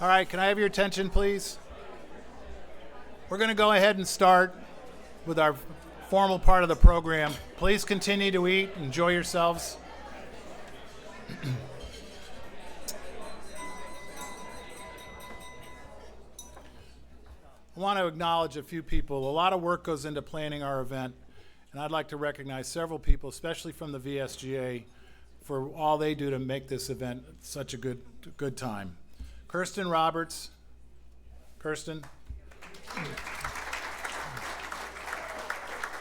All right, can I have your attention, please? We're going to go ahead and start with our formal part of the program. Please continue to eat. Enjoy yourselves. I want to acknowledge a few people. A lot of work goes into planning our event, and I'd like to recognize several people, especially from the VSGA, for all they do to make this event such a good time. Kirsten Roberts. Kirsten.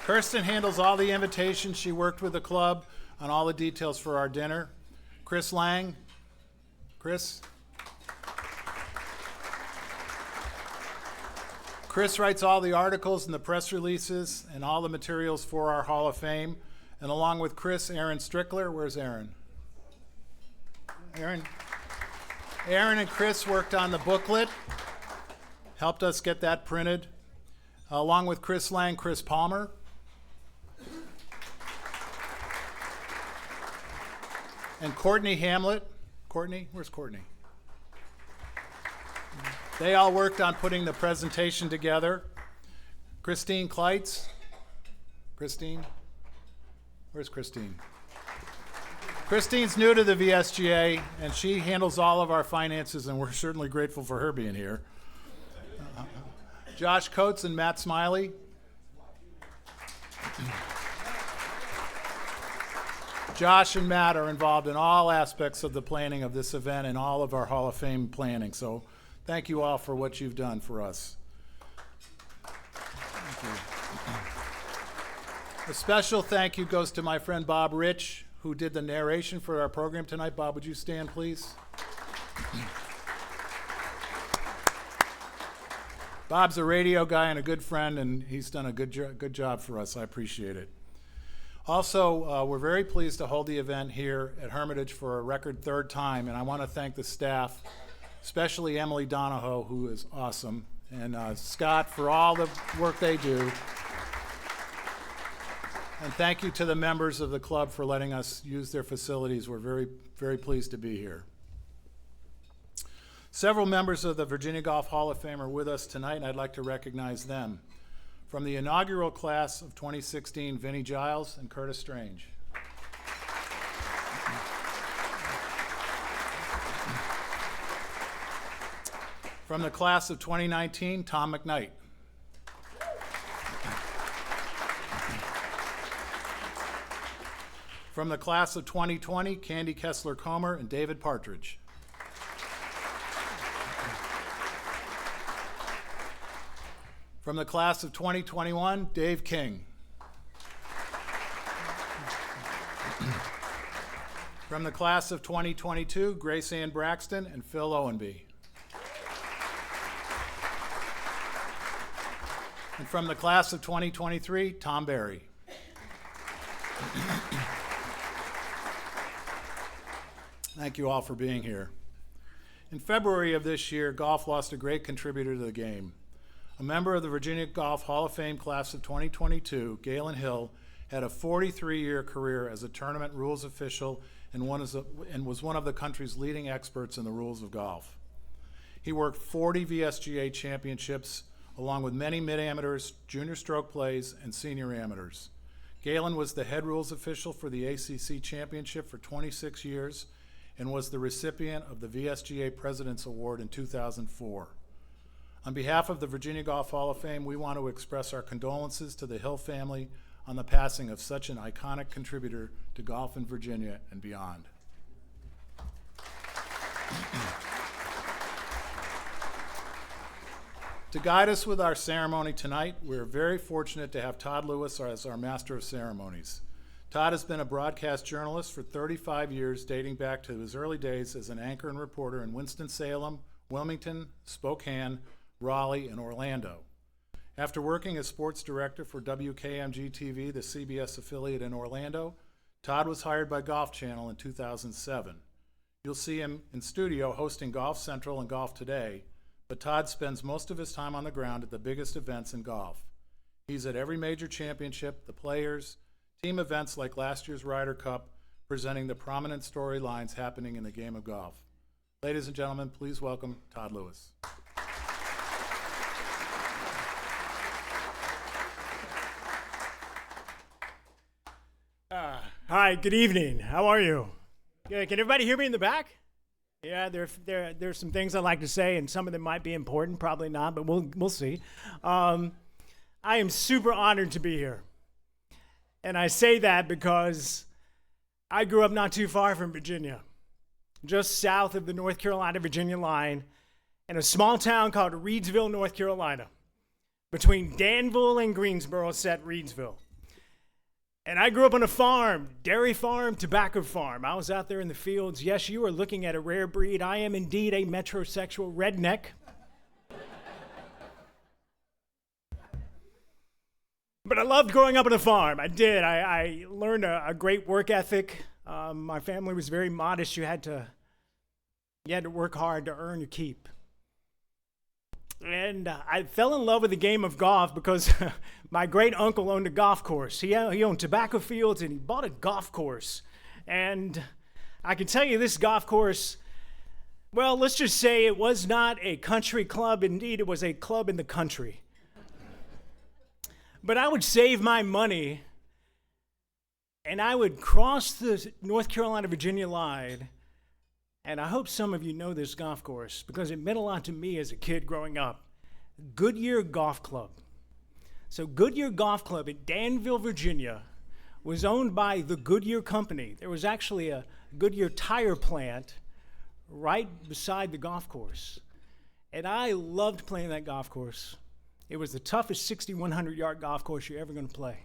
Kirsten handles all the invitations. She worked with the club on all the details for our dinner. Chris Lang. Chris. Chris writes all the articles and the press releases and all the materials for our Hall of Fame. And along with Chris, Aaron Strickler. Where's Aaron? Aaron and Chris worked on the booklet, helped us get that printed. Along with Chris Lang, Chris Palmer. And Courtney Hamlet. Courtney? Where's Courtney? They all worked on putting the presentation together. Christine Kleitz. Christine? Where's Christine? Christine's new to the VSGA, and she handles all of our finances, and we're certainly grateful for her being here. Josh Coates and Matt Smiley. Josh and Matt are involved in all aspects of the planning of this event and all of our Hall of Fame planning. So thank you all for what you've done for us. Thank you. A special thank you goes to my friend Bob Rich, who did the narration for our program tonight. Bob, would you stand, please? Bob's a radio guy and a good friend, and he's done a good job for us. I appreciate it. Also, we're very pleased to hold the event here at Hermitage for a record third time, and I want to thank the staff, especially Emily Donahoe, who is awesome, and Scott for all the work they do. And thank you to the members of the club for letting us use their facilities. We're very, very pleased to be here. Several members of the Virginia Golf Hall of Fame are with us tonight, and I'd like to recognize them. From the inaugural class of 2016, Vinnie Giles and Curtis Strange. From the class of 2019, Tom McKnight. From the class of 2020, Candy Kessler-Comer and David Partridge. From the class of 2021, Dave King. From the class of 2022, Grace Ann Braxton and Phil Owenby. And from the class of 2023, Tom Barry. Thank you all for being here. In February of this year, golf lost a great contributor to the game. A member of the Virginia Golf Hall of Fame class of 2022, Galen Hill, had a 43-year career as a tournament rules official and was one of the country's leading experts in the rules of golf. He worked 40 VSGA championships, along with many mid-amateurs, junior stroke plays, and senior amateurs. Galen was the head rules official for the ACC Championship for 26 years and was the recipient of the VSGA President's Award in 2004. On behalf of the Virginia Golf Hall of Fame, we want to express our condolences to the Hill family on the passing of such an iconic contributor to golf in Virginia and beyond. To guide us with our ceremony tonight, we're very fortunate to have Todd Lewis as our Master of Ceremonies. Todd has been a broadcast journalist for 35 years, dating back to his early days as an anchor and reporter in Winston-Salem, Wilmington, Spokane, Raleigh, and Orlando. After working as sports director for WKMG-TV, the CBS affiliate in Orlando, Todd was hired by Golf Channel in 2007. You'll see him in studio hosting Golf Central and Golf Today, but Todd spends most of his time on the ground at the biggest events in golf. He's at every major championship, the Players, team events like last year's Ryder Cup, presenting the prominent storylines happening in the game of golf. Ladies and gentlemen, please welcome Todd Lewis. Hi, good evening. How are you? Good. Can everybody hear me in the back? Yeah, there's some things I'd like to say, and some of them might be important, probably not, but we'll see. I am super honored to be here. And I say that because I grew up not too far from Virginia, just south of the North Carolina-Virginia line, in a small town called Reidsville, North Carolina. Between Danville and Greensboro sat Reidsville. And I grew up on a farm, dairy farm, tobacco farm. I was out there in the fields. Yes, you are looking at a rare breed. I am indeed a metrosexual redneck. But I loved growing up on a farm. I did. I learned a great work ethic. My family was very modest. You had to work hard to earn your keep. And I fell in love with the game of golf because my great uncle owned a golf course. He owned tobacco fields and he bought a golf course. And I can tell you this golf course, well, let's just say it was not a country club. Indeed, it was a club in the country. But I would save my money and I would cross the North Carolina-Virginia line. And I hope some of you know this golf course because it meant a lot to me as a kid growing up. Goodyear Golf Club. So Goodyear Golf Club in Danville, Virginia was owned by the Goodyear Company. There was actually a Goodyear tire plant right beside the golf course. And I loved playing that golf course. It was the toughest 6,100-yard golf course you're ever going to play.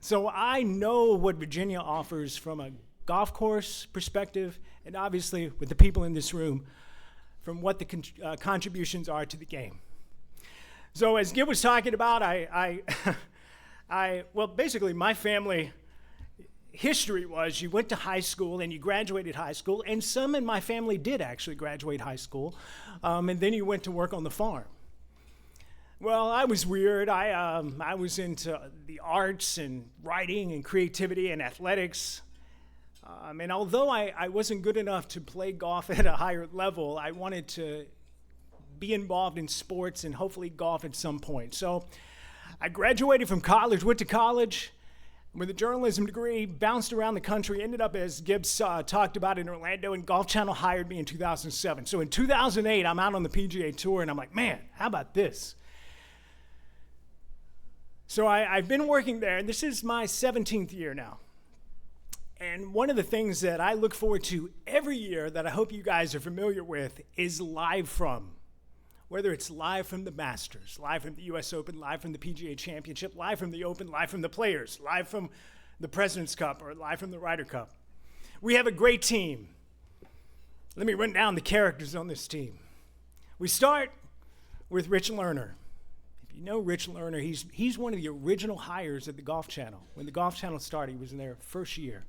So I know what Virginia offers from a golf course perspective, and obviously with the people in this room, from what the contributions are to the game. So as Gil was talking about, well, basically my family history was you went to high school and you graduated high school, and some in my family did actually graduate high school, and then you went to work on the farm. Well, I was weird. I was into the arts and writing and creativity and athletics. And although I wasn't good enough to play golf at a higher level, I wanted to be involved in sports and hopefully golf at some point. So I graduated from college, went to college with a journalism degree, bounced around the country, ended up, as Gibbs talked about, in Orlando, and Golf Channel hired me in 2007. So in 2008, I'm out on the PGA Tour, and I'm like, man, how about this? So I've been working there, and this is my 17th year now. And one of the things that I look forward to every year that I hope you guys are familiar with is live from. Whether it's live from the Masters, live from the US Open, live from the PGA Championship, live from the Open, live from the Players, live from the President's Cup, or live from the Ryder Cup. We have a great team. Let me run down the characters on this team. We start with Rich Lerner. If you know Rich Lerner, he's one of the original hires at the Golf Channel. When the Golf Channel started, he was in their first year.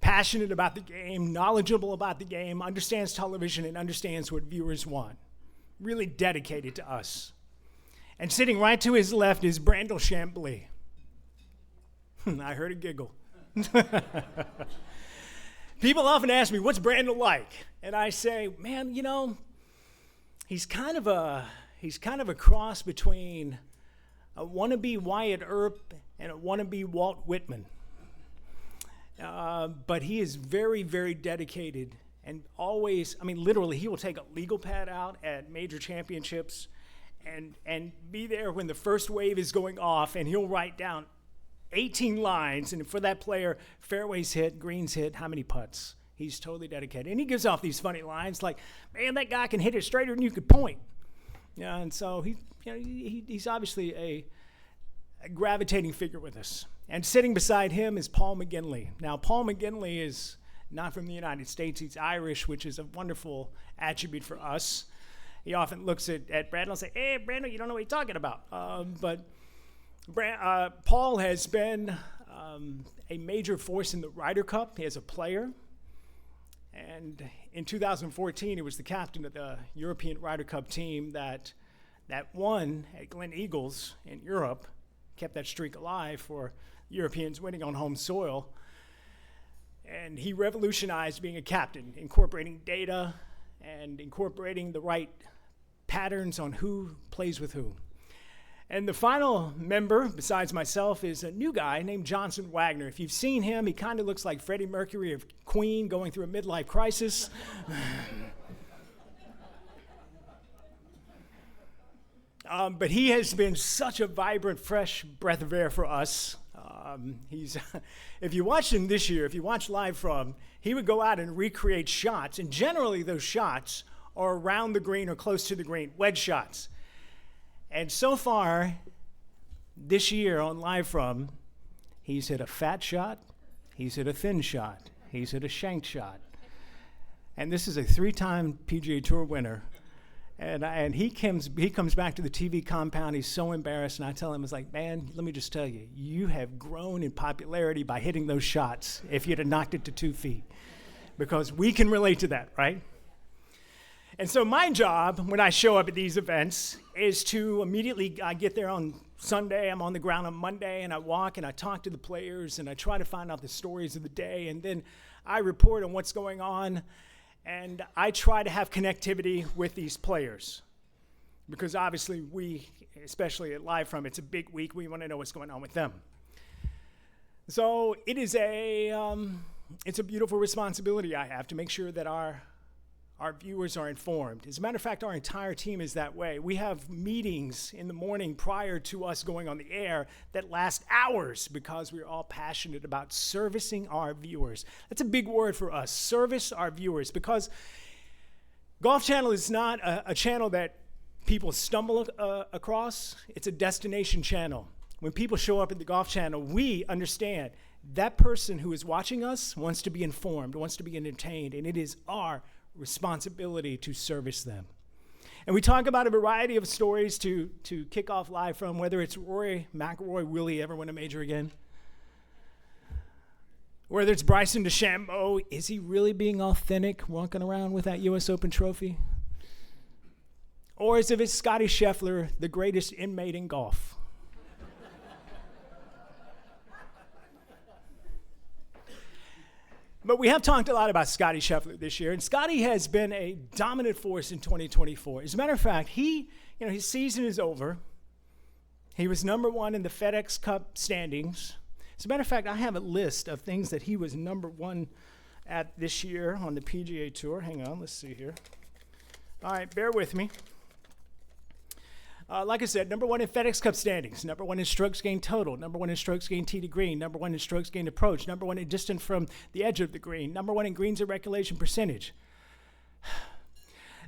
Passionate about the game, knowledgeable about the game, understands television and understands what viewers want. Really dedicated to us. And sitting right to his left is Brandel Chambly. I heard a giggle. People often ask me, what's Brandel like? And I say, man, you know, he's kind of a cross between a wannabe Wyatt Earp and a wannabe Walt Whitman. But he is very, very dedicated and always, I mean, literally, he will take a legal pad out at major championships and be there when the first wave is going off, and he'll write down 18 lines, and for that player, fairways hit, greens hit, how many putts. He's totally dedicated. And he gives off these funny lines like, man, that guy can hit it straighter than you could point. Yeah, and so he's obviously a gravitating figure with us. And sitting beside him is Paul McGinley. Now, Paul McGinley is not from the United States. He's Irish, which is a wonderful attribute for us. He often looks at Brandel and says, hey, Brandel, you don't know what you're talking about. But Paul has been a major force in the Ryder Cup. He is a player. And in 2014, he was the captain of the European Ryder Cup team that won at Glen Eagles in Europe, kept that streak alive for Europeans winning on home soil. And he revolutionized being a captain, incorporating data and incorporating the right patterns on who plays with who. And the final member, besides myself, is a new guy named Johnson Wagner. If you've seen him, he kind of looks like Freddie Mercury of Queen going through a midlife crisis. But he has been such a vibrant, fresh breath of air for us. If you watched him this year, if you watched live from, he would go out and recreate shots, and generally those shots are around the green or close to the green, wedge shots. And so far, this year on live from, he's hit a fat shot, he's hit a thin shot, he's hit a shanked shot. And this is a 3-time PGA Tour winner. And he comes back to the TV compound. He's so embarrassed, and I tell him, "It's like, man, let me just tell you, you have grown in popularity by hitting those shots. If you'd have knocked it to 2 feet, because we can relate to that, right?" And so my job when I show up at these events is to immediately, I get there on Sunday, I'm on the ground on Monday, and I walk and I talk to the players and I try to find out the stories of the day, and then I report on what's going on. And I try to have connectivity with these players because obviously we, especially at Live From, it's a big week. We want to know what's going on with them. So it is it's a beautiful responsibility I have to make sure that our viewers are informed. As a matter of fact, our entire team is that way. We have meetings in the morning prior to us going on the air that last hours because we're all passionate about servicing our viewers. That's a big word for us, service our viewers, because Golf Channel is not a channel that people stumble across. It's a destination channel. When people show up at the Golf Channel, we understand that person who is watching us wants to be informed, wants to be entertained, and it is our responsibility to service them. And we talk about a variety of stories to kick off Live From, whether it's Rory McIlroy, will he ever win a major again? Whether it's Bryson DeChambeau, is he really being authentic walking around with that US Open trophy? Or as if it's Scottie Scheffler, the greatest inmate in golf. But we have talked a lot about Scottie Scheffler this year, and Scottie has been a dominant force in 2024. As a matter of fact, his season is over. He was number 1 in the FedEx Cup standings. As a matter of fact, I have a list of things that he was number 1 at this year on the PGA Tour. Hang on, let's see here. All right, bear with me. Like I said, number 1 in FedEx Cup standings, number 1 in strokes gained total, number 1 in strokes gained tee to green, number 1 in strokes gained approach, number 1 in distance from the edge of the green, number 1 in greens and regulation percentage,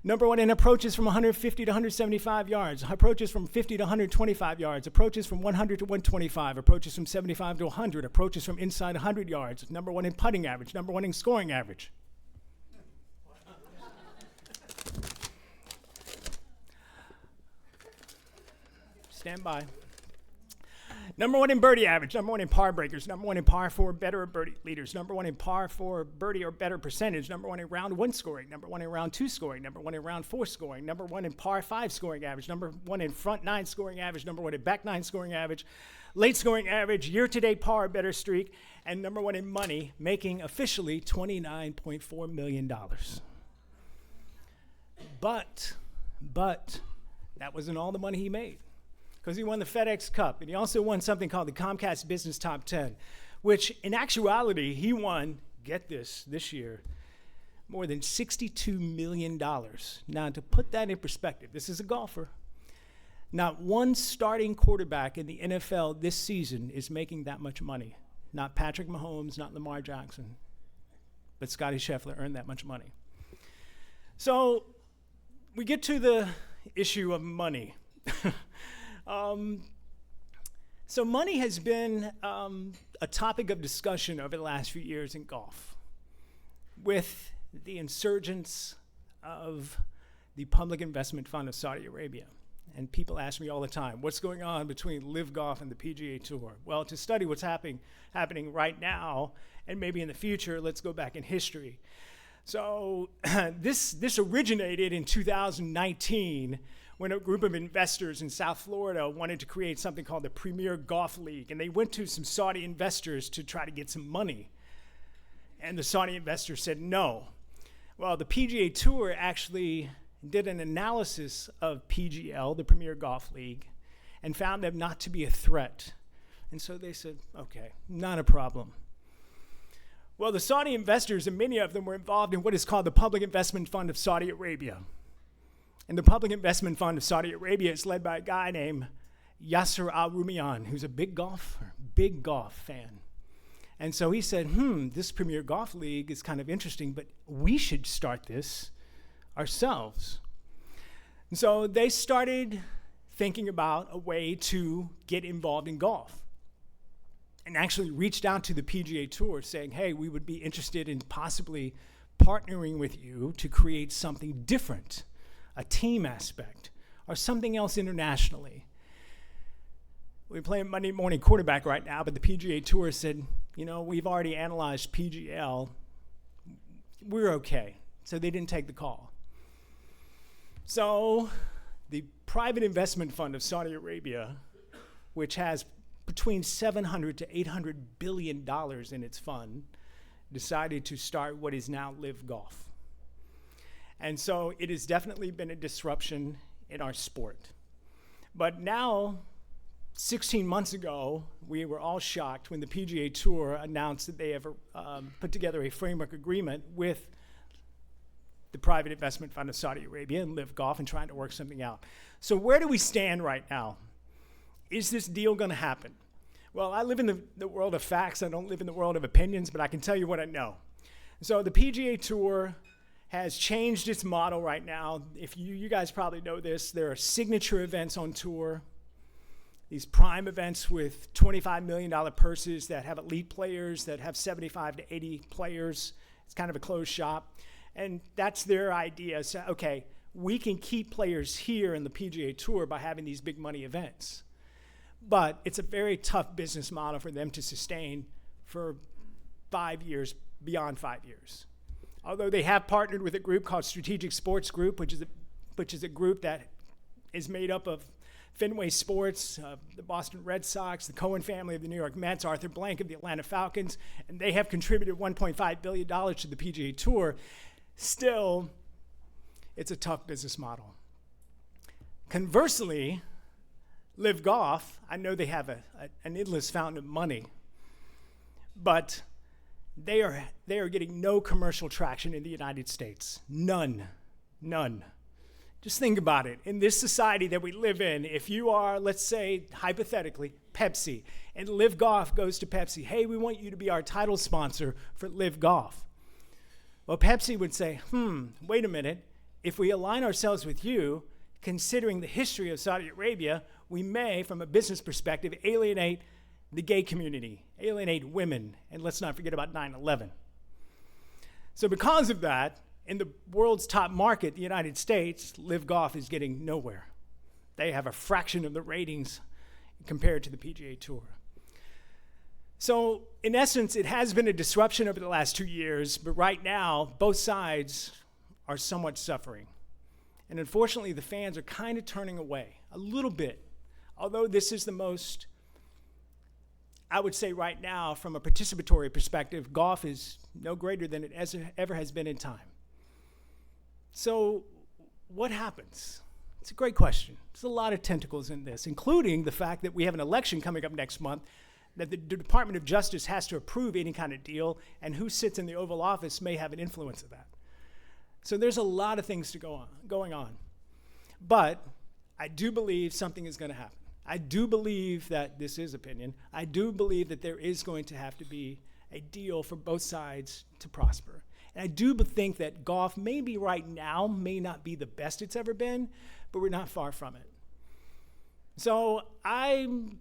number 1 in approaches from 150 to 175 yards, approaches from 50 to 125 yards, approaches from 100 to 125, approaches from 75 to 100, approaches from inside 100 yards, number 1 in putting average, number 1 in scoring average. Stand by. Number 1 in birdie average, number 1 in par breakers, number 1 in par 4 better or birdie leaders, number 1 in par 4 birdie or better percentage, number 1 in round 1 scoring, number 1 in round 2 scoring, number 1 in round 4 scoring, number 1 in par 5 scoring average, number 1 in front 9 scoring average, number 1 in back 9 scoring average, late scoring average, year-to-date par or better streak, and number 1 in money, making officially $29.4 million. But that wasn't all the money he made, because he won the FedEx Cup, and he also won something called the Comcast Business Top 10, which in actuality, he won, get this year, more than $62 million. Now, to put that in perspective, this is a golfer. Not one starting quarterback in the NFL this season is making that much money. Not Patrick Mahomes, not Lamar Jackson, but Scottie Scheffler earned that much money. So we get to the issue of money. So money has been a topic of discussion over the last few years in golf, with the insurgence of the Public Investment Fund of Saudi Arabia. And people ask me all the time, what's going on between Live Golf and the PGA Tour? Well, to study what's happening right now, and maybe in the future, let's go back in history. So this originated in 2019 when a group of investors in South Florida wanted to create something called the Premier Golf League. And they went to some Saudi investors to try to get some money. And the Saudi investor said no. Well, the PGA Tour actually did an analysis of PGL, the Premier Golf League, and found them not to be a threat. And so they said, okay, not a problem. Well, the Saudi investors, and many of them were involved in what is called the Public Investment Fund of Saudi Arabia. And the Public Investment Fund of Saudi Arabia is led by a guy named Yasser Al-Rumayyan, who's a big golf fan. And so he said, this Premier Golf League is kind of interesting, but we should start this ourselves. And so they started thinking about a way to get involved in golf and actually reached out to the PGA Tour saying, hey, we would be interested in possibly partnering with you to create something different, a team aspect, or something else internationally. We're playing Monday morning quarterback right now, but the PGA Tour said, we've already analyzed PGL. We're okay. So they didn't take the call. So the Private Investment Fund of Saudi Arabia, which has between $700 to $800 billion in its fund, decided to start what is now Live Golf. And so it has definitely been a disruption in our sport. But now, 16 months ago, we were all shocked when the PGA Tour announced that they have put together a framework agreement with the Private Investment Fund of Saudi Arabia and Live Golf and trying to work something out. So where do we stand right now? Is this deal going to happen? Well, I live in the world of facts. I don't live in the world of opinions, but I can tell you what I know. So the PGA Tour has changed its model right now. If you guys probably know this, there are signature events on tour, these prime events with $25 million purses that have elite players, that have 75 to 80 players. It's kind of a closed shop. And that's their idea. So, okay, we can keep players here in the PGA Tour by having these big money events. But it's a very tough business model for them to sustain for 5 years, beyond 5 years. Although they have partnered with a group called Strategic Sports Group, which is a group that is made up of Fenway Sports, the Boston Red Sox, the Cohen family of the New York Mets, Arthur Blank of the Atlanta Falcons, and they have contributed $1.5 billion to the PGA Tour. Still, it's a tough business model. Conversely, Live Golf, I know they have an endless fountain of money, but they are getting no commercial traction in the United States. None. Just think about it. In this society that we live in, if you are, let's say, hypothetically, Pepsi, and Live Golf goes to Pepsi, hey, we want you to be our title sponsor for Live Golf. Well, Pepsi would say, wait a minute. If we align ourselves with you, considering the history of Saudi Arabia, we may, from a business perspective, alienate the gay community, alienate women, and let's not forget about 9/11. So because of that, in the world's top market, the United States, Live Golf is getting nowhere. They have a fraction of the ratings compared to the PGA Tour. So in essence, it has been a disruption over the last 2 years, but right now, both sides are somewhat suffering. And unfortunately, the fans are kind of turning away a little bit. Although this is the most, I would say right now, from a participatory perspective, golf is no greater than it ever has been in time. So what happens? It's a great question. There's a lot of tentacles in this, including the fact that we have an election coming up next month, that the Department of Justice has to approve any kind of deal, and who sits in the Oval Office may have an influence of that. So there's a lot of things going on. But I do believe something is going to happen. I do believe that this is opinion. I do believe that there is going to have to be a deal for both sides to prosper. And I do think that golf maybe right now may not be the best it's ever been, but we're not far from it. So I'm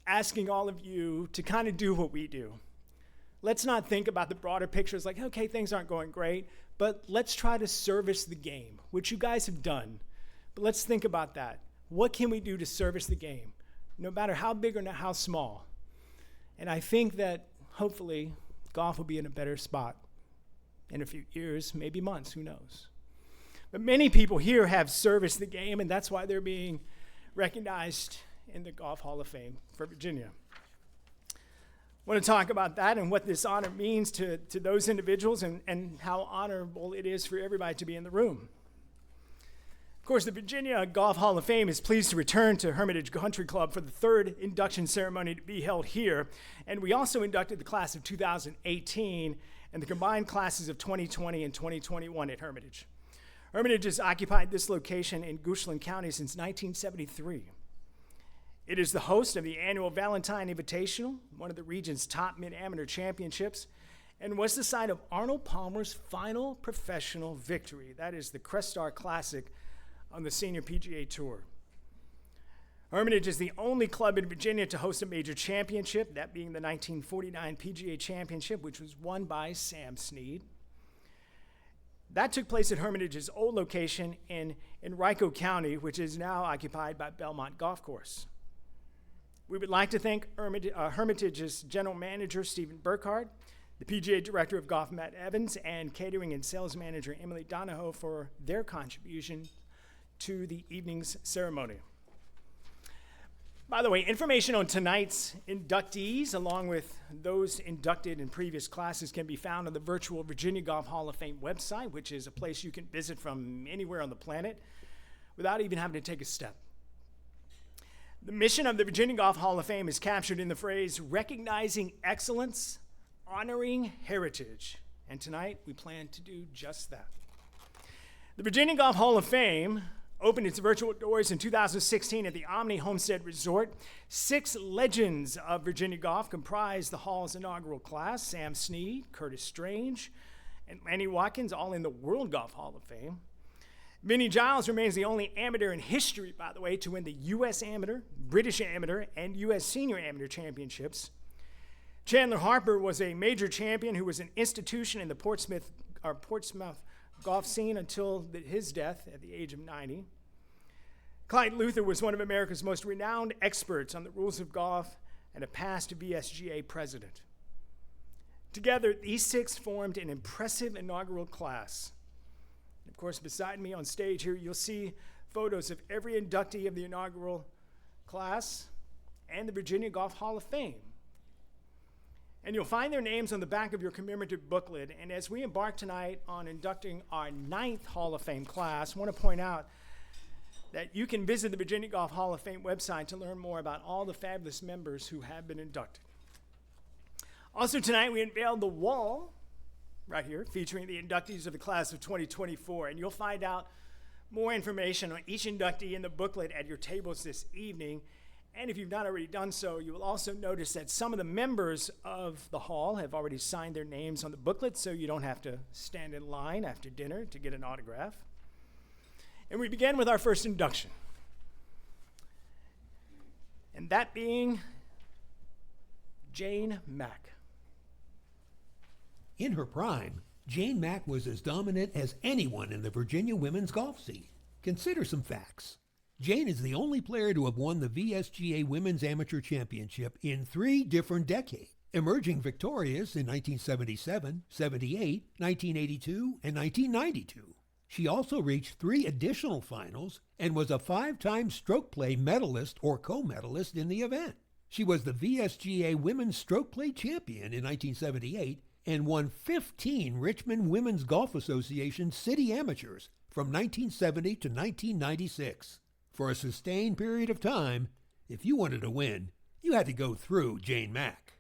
asking all of you to kind of do what we do. Let's not think about the broader pictures like, okay, things aren't going great, but let's try to service the game, which you guys have done. But let's think about that. What can we do to service the game, no matter how big or how small? And I think that hopefully golf will be in a better spot in a few years, maybe months, who knows. But many people here have serviced the game, and that's why they're being recognized in the Golf Hall of Fame for Virginia. I want to talk about that and what this honor means to those individuals and how honorable it is for everybody to be in the room. Of course, the Virginia Golf Hall of Fame is pleased to return to Hermitage Country Club for the third induction ceremony to be held here. And we also inducted the class of 2018 and the combined classes of 2020 and 2021 at Hermitage. Hermitage has occupied this location in Goochland County since 1973. It is the host of the annual Valentine Invitational, one of the region's top mid-amateur championships, and was the site of Arnold Palmer's final professional victory. That is the Crestar Classic on the Senior PGA Tour. Hermitage is the only club in Virginia to host a major championship, that being the 1949 PGA Championship, which was won by Sam Snead. That took place at Hermitage's old location in Henrico County, which is now occupied by Belmont Golf Course. We would like to thank Hermitage's General Manager, Stephen Burkhardt, the PGA Director of Golf, Matt Evans, and Catering and Sales Manager, Emily Donahoe, for their contribution to the evening's ceremony. By the way, information on tonight's inductees, along with those inducted in previous classes, can be found on the virtual Virginia Golf Hall of Fame website, which is a place you can visit from anywhere on the planet without even having to take a step. The mission of the Virginia Golf Hall of Fame is captured in the phrase, recognizing excellence, honoring heritage. And tonight, we plan to do just that. The Virginia Golf Hall of Fame opened its virtual doors in 2016 at the Omni Homestead Resort. 6 legends of Virginia golf comprise the Hall's inaugural class: Sam Snead, Curtis Strange, and Lanny Watkins, all in the World Golf Hall of Fame. Vinnie Giles remains the only amateur in history, by the way, to win the U.S. Amateur, British Amateur, and U.S. Senior Amateur Championships. Chandler Harper was a major champion who was an institution in the Portsmouth golf scene until his death at the age of 90. Clyde Luther was one of America's most renowned experts on the rules of golf and a past VSGA president. Together, these 6 formed an impressive inaugural class. Of course, beside me on stage here, you'll see photos of every inductee of the inaugural class and the Virginia Golf Hall of Fame. And you'll find their names on the back of your commemorative booklet. And as we embark tonight on inducting our 9th Hall of Fame class, I want to point out that you can visit the Virginia Golf Hall of Fame website to learn more about all the fabulous members who have been inducted. Also tonight, we unveiled the wall right here, featuring the inductees of the class of 2024. And you'll find out more information on each inductee in the booklet at your tables this evening. And if you've not already done so, you will also notice that some of the members of the hall have already signed their names on the booklet, so you don't have to stand in line after dinner to get an autograph. And we begin with our first induction, and that being Jane Mack. In her prime, Jane Mack was as dominant as anyone in the Virginia women's golf scene. Consider some facts. Jane is the only player to have won the VSGA Women's Amateur Championship in 3 different decades, emerging victorious in 1977, 78, 1982, and 1992. She also reached 3 additional finals and was a 5-time stroke play medalist or co-medalist in the event. She was the VSGA Women's Stroke Play Champion in 1978 and won 15 Richmond Women's Golf Association City Amateurs from 1970 to 1996. For a sustained period of time, if you wanted to win, you had to go through Jane Mack.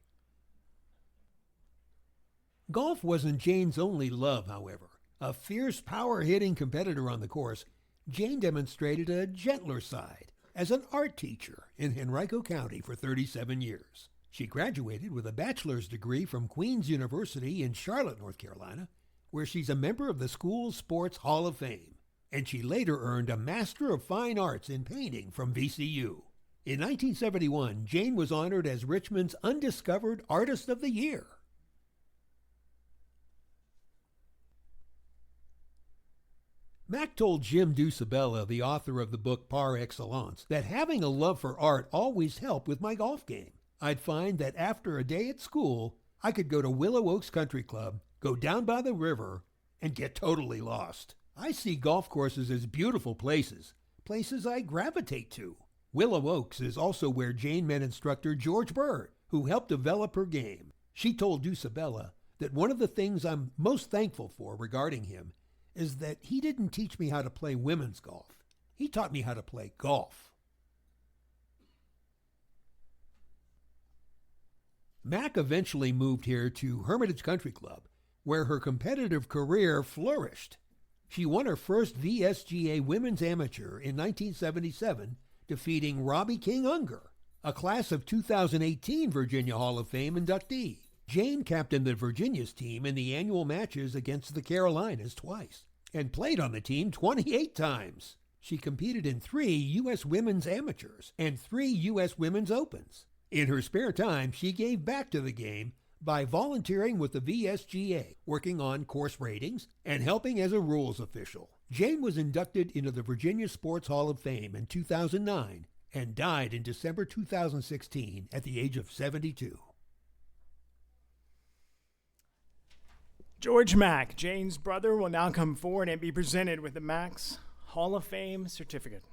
Golf wasn't Jane's only love, however. A fierce power-hitting competitor on the course, Jane demonstrated a gentler side as an art teacher in Henrico County for 37 years. She graduated with a bachelor's degree from Queen's University in Charlotte, North Carolina, where she's a member of the school's Sports Hall of Fame. And she later earned a Master of Fine Arts in Painting from VCU. In 1971, Jane was honored as Richmond's Undiscovered Artist of the Year. Mack told Jim Dusabella, the author of the book Par Excellence, that having a love for art always helped with my golf game. I'd find that after a day at school, I could go to Willow Oaks Country Club, go down by the river, and get totally lost. I see golf courses as beautiful places I gravitate to. Willow Oaks is also where Jane met instructor George Bird, who helped develop her game. She told Dusabella that one of the things I'm most thankful for regarding him is that he didn't teach me how to play women's golf. He taught me how to play golf. Mack eventually moved here to Hermitage Country Club, where her competitive career flourished. She won her first VSGA Women's Amateur in 1977, defeating Robbie King Unger, a class of 2018 Virginia Hall of Fame inductee. Jane captained the Virginia's team in the annual matches against the Carolinas twice, and played on the team 28 times. She competed in 3 U.S. Women's Amateurs and 3 U.S. Women's Opens. In her spare time, she gave back to the game by volunteering with the VSGA, working on course ratings, and helping as a rules official. Jane was inducted into the Virginia Sports Hall of Fame in 2009 and died in December 2016 at the age of 72. George Mack, Jane's brother, will now come forward and be presented with the Mack's Hall of Fame certificate.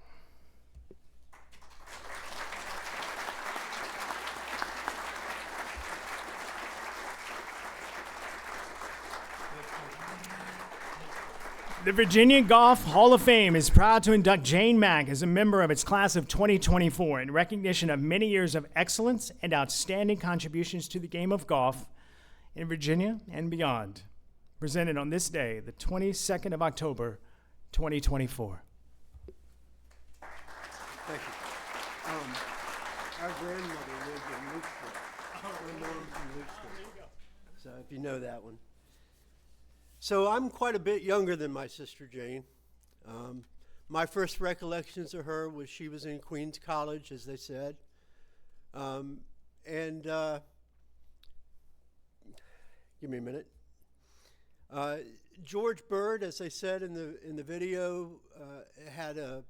The Virginia Golf Hall of Fame is proud to induct Jane Mack as a member of its class of 2024 in recognition of many years of excellence and outstanding contributions to the game of golf in Virginia and beyond. Presented on this day, the 22nd of October, 2024. Thank you. Our grandmother lived in Luke's. My mom's from Luke's. So if you know that one. So I'm quite a bit younger than my sister Jane. My first recollections of her was she was in Queens College, as they said. Give me a minute. George Bird, as they said in the video, had a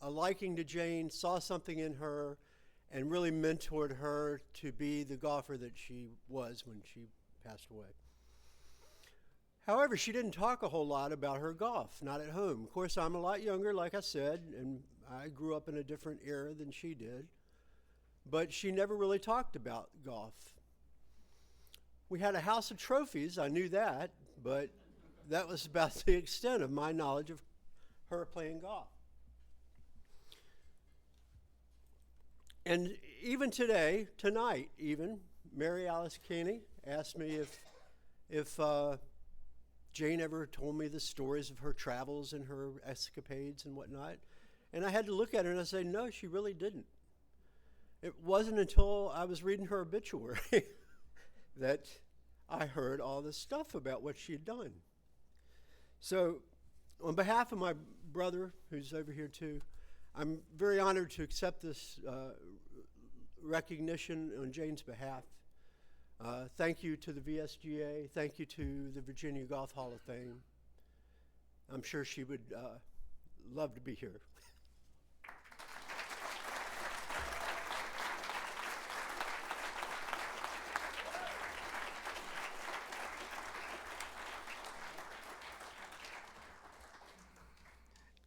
liking to Jane, saw something in her, and really mentored her to be the golfer that she was when she passed away. However, she didn't talk a whole lot about her golf, not at home. Of course, I'm a lot younger, like I said, and I grew up in a different era than she did. But she never really talked about golf. We had a house of trophies, I knew that, but that was about the extent of my knowledge of her playing golf. And even today, tonight even, Mary Alice Keeney asked me if Jane ever told me the stories of her travels and her escapades and whatnot. And I had to look at her and I say, no, she really didn't. It wasn't until I was reading her obituary that I heard all this stuff about what she had done. So on behalf of my brother, who's over here too, I'm very honored to accept this recognition on Jane's behalf. Thank you to the VSGA. Thank you to the Virginia Golf Hall of Fame. I'm sure she would love to be here.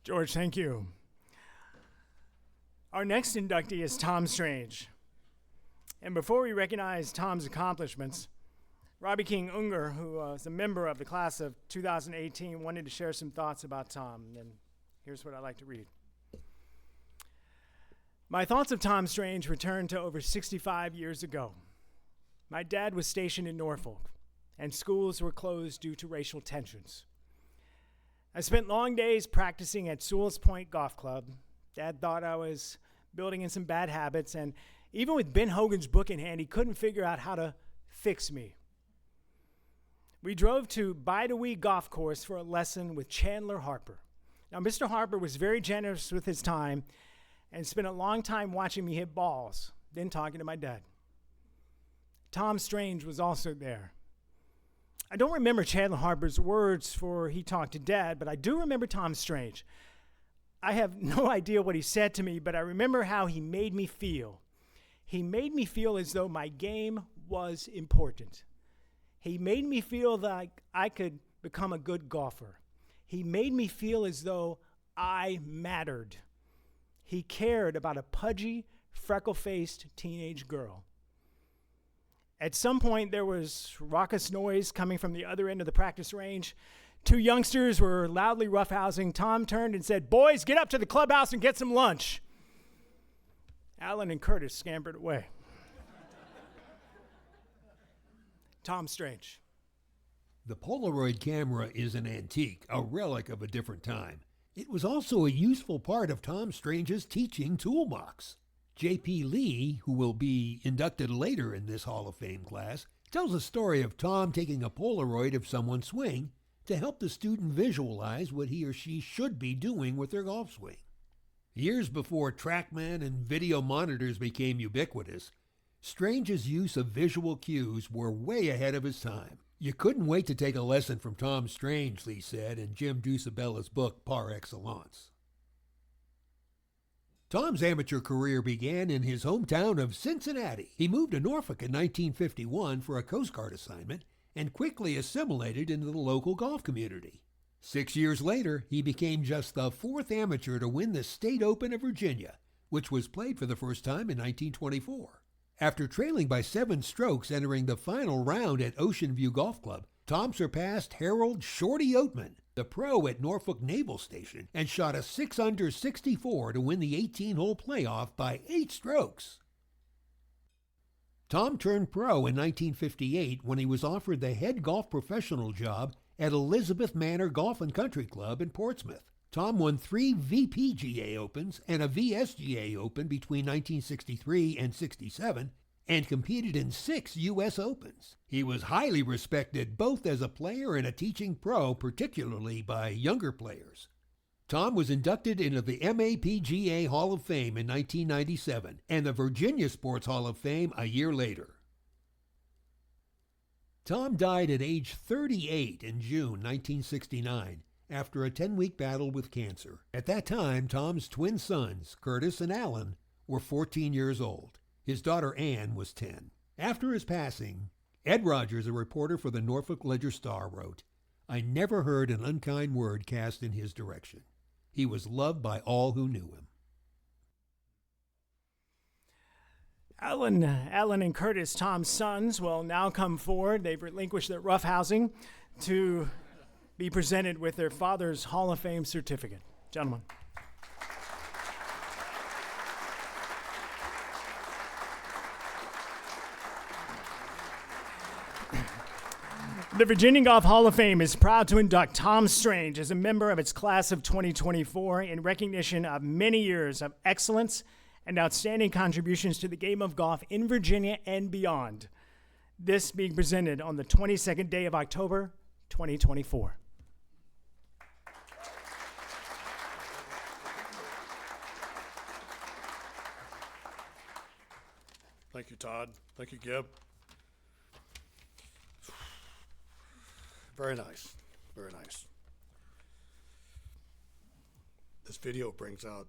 George, thank you. Our next inductee is Tom Strange. And before we recognize Tom's accomplishments, Robbie King Unger, who is a member of the class of 2018, wanted to share some thoughts about Tom. And here's what I'd like to read. My thoughts of Tom Strange return to over 65 years ago. My dad was stationed in Norfolk, and schools were closed due to racial tensions. I spent long days practicing at Sewell's Point Golf Club. Dad thought I was building in some bad habits, and even with Ben Hogan's book in hand, he couldn't figure out how to fix me. We drove to Bidewee Golf Course for a lesson with Chandler Harper. Now, Mr. Harper was very generous with his time and spent a long time watching me hit balls, then talking to my dad. Tom Strange was also there. I don't remember Chandler Harper's words for he talked to Dad, but I do remember Tom Strange. I have no idea what he said to me, but I remember how he made me feel. He made me feel as though my game was important. He made me feel like I could become a good golfer. He made me feel as though I mattered. He cared about a pudgy, freckle-faced teenage girl. At some point, there was raucous noise coming from the other end of the practice range. Two youngsters were loudly roughhousing. Tom turned and said, "Boys, get up to the clubhouse and get some lunch." Alan and Curtis scampered away. Tom Strange. The Polaroid camera is an antique, a relic of a different time. It was also a useful part of Tom Strange's teaching toolbox. J.P. Leigh, who will be inducted later in this Hall of Fame class, tells a story of Tom taking a Polaroid of someone's swing to help the student visualize what he or she should be doing with their golf swing. Years before TrackMan and video monitors became ubiquitous, Strange's use of visual cues were way ahead of his time. You couldn't wait to take a lesson from Tom Strange, Leigh said in Jim Dusabella's book Par Excellence. Tom's amateur career began in his hometown of Cincinnati. He moved to Norfolk in 1951 for a Coast Guard assignment and quickly assimilated into the local golf community. 6 years later, he became just the fourth amateur to win the State Open of Virginia, which was played for the first time in 1924. After trailing by 7 strokes entering the final round at Ocean View Golf Club, Tom surpassed Harold "Shorty" Oatman, the pro at Norfolk Naval Station, and shot a 6-under 64 to win the 18-hole playoff by 8 strokes. Tom turned pro in 1958 when he was offered the head golf professional job at Elizabeth Manor Golf and Country Club in Portsmouth. Tom won 3 VPGA Opens and a VSGA Open between 1963 and 67 and competed in 6 U.S. Opens. He was highly respected both as a player and a teaching pro, particularly by younger players. Tom was inducted into the MAPGA Hall of Fame in 1997 and the Virginia Sports Hall of Fame a year later. Tom died at age 38 in June 1969 after a 10-week battle with cancer. At that time, Tom's twin sons, Curtis and Alan, were 14 years old. His daughter Ann was 10. After his passing, Ed Rogers, a reporter for the Norfolk Ledger-Star, wrote, "I never heard an unkind word cast in his direction. He was loved by all who knew him." Alan and Curtis, Tom's sons, will now come forward. They've relinquished their roughhousing to be presented with their father's Hall of Fame certificate. Gentlemen. The Virginia Golf Hall of Fame is proud to induct Tom Strange as a member of its class of 2024 in recognition of many years of excellence and outstanding contributions to the game of golf in Virginia and beyond. This being presented on the 22nd day of October, 2024. Thank you, Todd. Thank you, Gib. Very nice. Very nice. This video brings out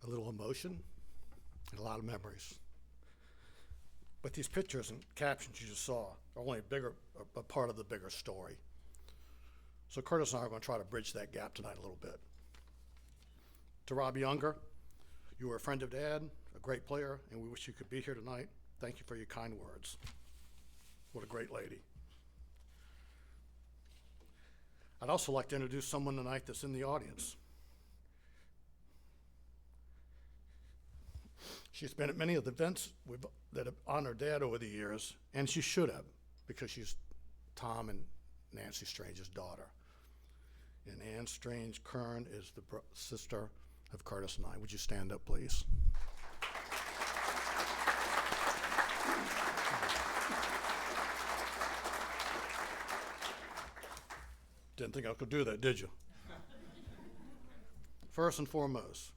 a little emotion and a lot of memories. But these pictures and captions you just saw are only a part of the bigger story. So Curtis and I are going to try to bridge that gap tonight a little bit. To Rob Younger, you were a friend of Dad, a great player, and we wish you could be here tonight. Thank you for your kind words. What a great lady. I'd also like to introduce someone tonight that's in the audience. She's been at many of the events that have honored Dad over the years, and she should have, because she's Tom and Nancy Strange's daughter. And Ann Strange Kern is the sister of Curtis and I. Would you stand up, please? Didn't think I could do that, did you? First and foremost,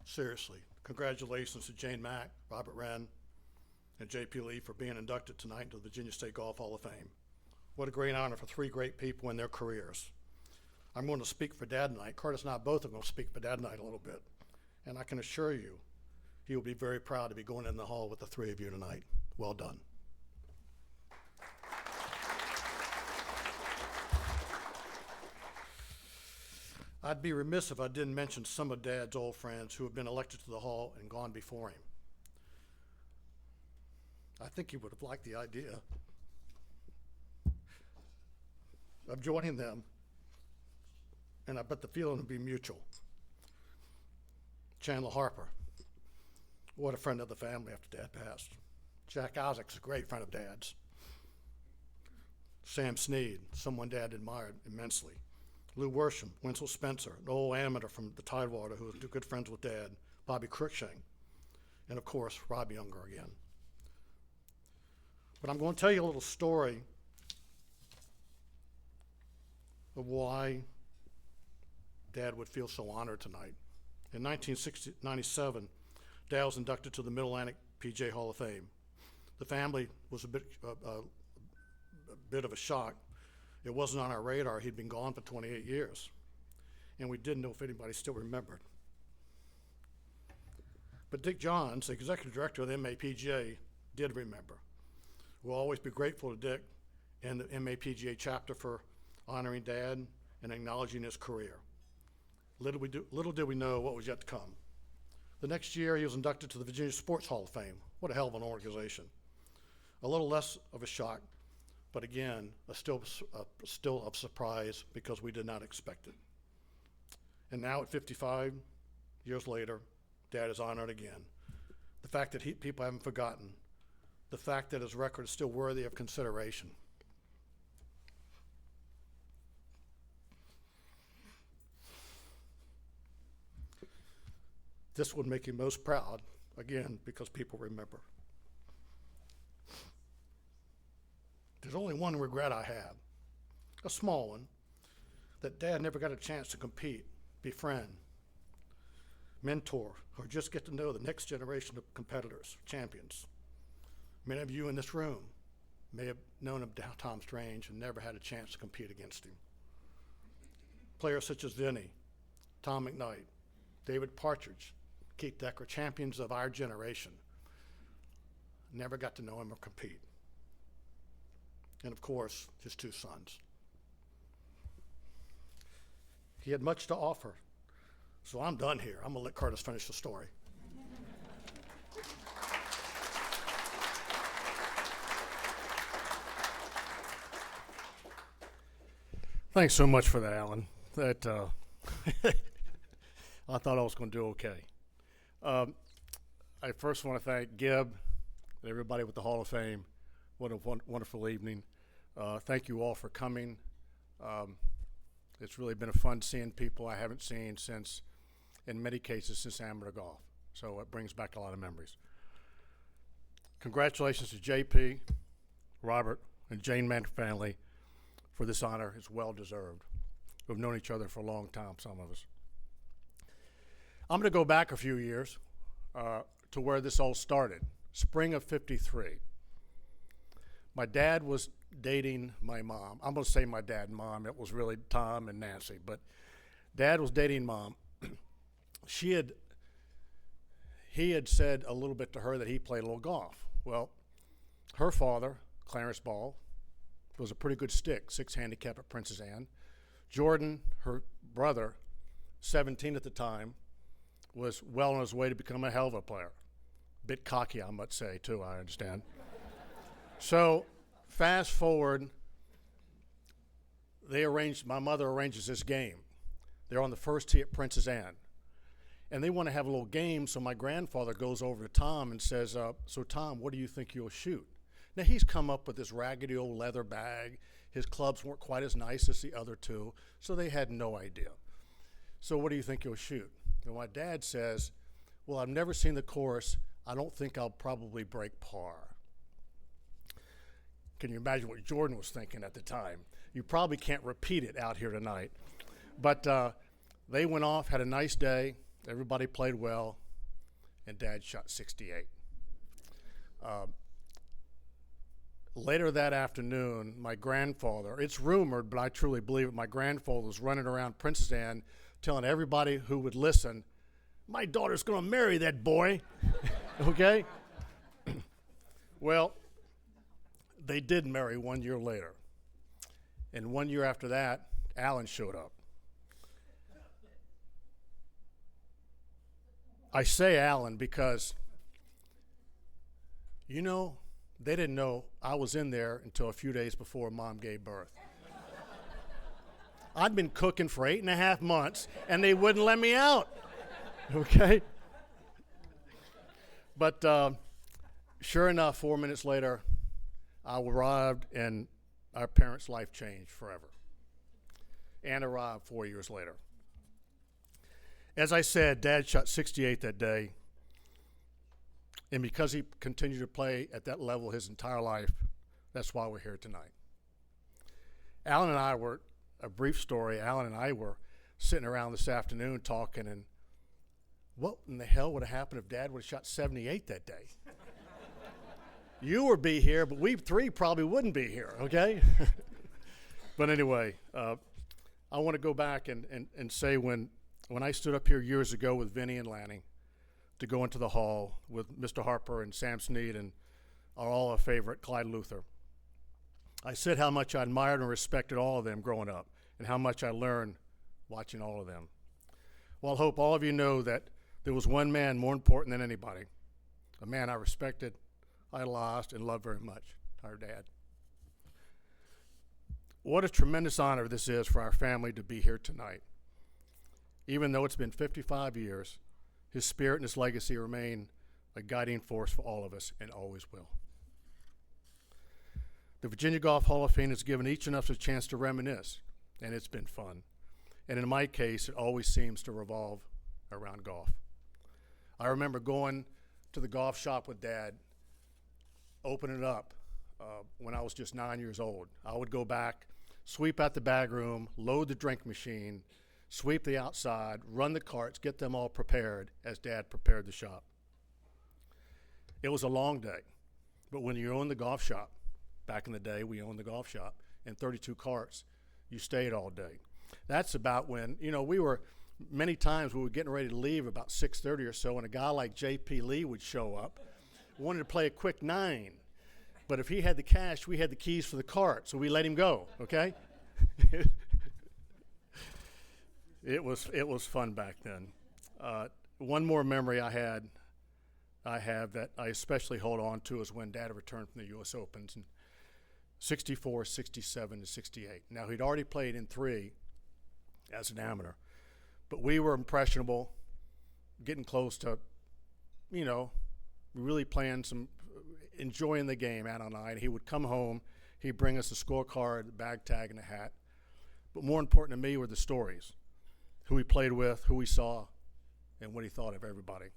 seriously, congratulations to Jane Mack, Robert Wrenn, and J.P. Leigh for being inducted tonight into the Virginia State Golf Hall of Fame. What a great honor for 3 great people in their careers. I'm going to speak for Dad tonight. Curtis and I both are going to speak for Dad tonight a little bit. And I can assure you, he will be very proud to be going in the hall with the 3 of you tonight. Well done. I'd be remiss if I didn't mention some of Dad's old friends who have been elected to the hall and gone before him. I think he would have liked the idea of joining them, and I bet the feeling would be mutual. Chandler Harper, what a friend of the family after Dad passed. Jack Isaac's a great friend of Dad's. Sam Sneed, someone Dad admired immensely. Lou Worsham, Winslow Spencer, an old amateur from the Tidewater who was good friends with Dad, Bobby Cruikshank, and of course, Rob Younger again. But I'm going to tell you a little story of why Dad would feel so honored tonight. In 1997, Dad was inducted to the Mid-Atlantic PGA Hall of Fame. The family was a bit of a shock. It wasn't on our radar. He'd been gone for 28 years, and we didn't know if anybody still remembered. But Dick Johns, the executive director of the MAPGA, did remember. We'll always be grateful to Dick and the MAPGA chapter for honoring Dad and acknowledging his career. Little did we know what was yet to come. The next year, he was inducted to the Virginia Sports Hall of Fame. What a hell of an organization. A little less of a shock, but again, still a surprise because we did not expect it. And now at 55 years later, Dad is honored again. The fact that people haven't forgotten, the fact that his record is still worthy of consideration. This would make him most proud, again, because people remember. There's only one regret I have, a small one, that Dad never got a chance to compete, befriend, mentor, or just get to know the next generation of competitors, champions. Many of you in this room may have known of Tom Strange and never had a chance to compete against him. Players such as Vinny, Tom McKnight, David Partridge, Keith Decker, champions of our generation, never got to know him or compete. And of course, his two sons. He had much to offer. So I'm done here. I'm gonna let Curtis finish the story. Thanks so much for that, Alan. That I thought I was going to do okay. I first want to thank Gib and everybody with the Hall of Fame. What a wonderful evening. Thank you all for coming. It's really been a fun seeing people I haven't seen since, in many cases, since amateur golf. So it brings back a lot of memories. Congratulations to JP, Robert, and Jane Mack family for this honor. It's well deserved. We've known each other for a long time, some of us. I'm going to go back a few years to where this all started, spring of '53. My dad was dating my mom. I'm going to say my dad and mom. It was really Tom and Nancy, but Dad was dating Mom. He had said a little bit to her that he played a little golf. Well, her father, Clarence Ball, was a pretty good stick, 6 handicap at Princess Anne. Jordan, her brother, 17 at the time, was well on his way to become a hell of a player. Bit cocky, I must say, too, I understand. So fast forward, my mother arranges this game. They're on the first tee at Princess Anne. And they want to have a little game, so my grandfather goes over to Tom and says, so Tom, what do you think you'll shoot? Now he's come up with this raggedy old leather bag. His clubs weren't quite as nice as the other two, so they had no idea. So what do you think you'll shoot? And my dad says, well, I've never seen the course. I don't think I'll probably break par. Can you imagine what Jordan was thinking at the time? You probably can't repeat it out here tonight. But they went off, had a nice day. Everybody played well, and Dad shot 68. Later that afternoon, my grandfather, it's rumored, but I truly believe it, my grandfather was running around Princess Anne telling everybody who would listen, my daughter's going to marry that boy, okay? Well, they did marry 1 year later. And 1 year after that, Alan showed up. I say Alan because, you know, They didn't know I was in there until a few days before Mom gave birth. I'd been cooking for 8.5 months, and they wouldn't let me out, okay? But sure enough, 4 minutes later, I arrived, and our parents' life changed forever. And arrived 4 years later. As I said, Dad shot 68 that day, and because he continued to play at that level his entire life, that's why we're here tonight. Alan and I were, a brief story, Alan and I were sitting around this afternoon talking, and what in the hell would have happened if Dad would have shot 78 that day? You would be here, but we three probably wouldn't be here, okay? But anyway, I want to go back and say when I stood up here years ago with Vinny and Lanny to go into the hall with Mr. Harper and Sam Snead and our favorite Clyde Luther, I said how much I admired and respected all of them growing up and how much I learned watching all of them. Well, I hope all of you know that there was one man more important than anybody, a man I respected, idolized, and loved very much, our dad. What a tremendous honor this is for our family to be here tonight. Even though it's been 55 years, his spirit and his legacy remain a guiding force for all of us and always will. The Virginia Golf Hall of Fame has given each of us a chance to reminisce, and it's been fun. And in my case, it always seems to revolve around golf. I remember going to the golf shop with Dad, opening it up when I was just 9 years old. I would go back, sweep out the bag room, load the drink machine, sweep the outside, run the carts, get them all prepared as Dad prepared the shop. It was a long day, but when you own the golf shop, back in the day we owned the golf shop, and 32 carts, you stayed all day. That's about when, many times we were getting ready to leave about 6:30 or so, and a guy like J.P. Leigh would show up, wanted to play a quick 9. But if he had the cash, we had the keys for the cart, so we let him go, okay? It was fun back then. One more memory I have that I especially hold on to is when Dad returned from the U.S. Opens in 64, 67, and 68. Now, he'd already played in 3 as an amateur, but we were impressionable, getting close to, really playing enjoying the game, Adam and I. And he would come home, he'd bring us a scorecard, a bag tag, and a hat. But more important to me were the stories, who he played with, who he saw, and what he thought of everybody.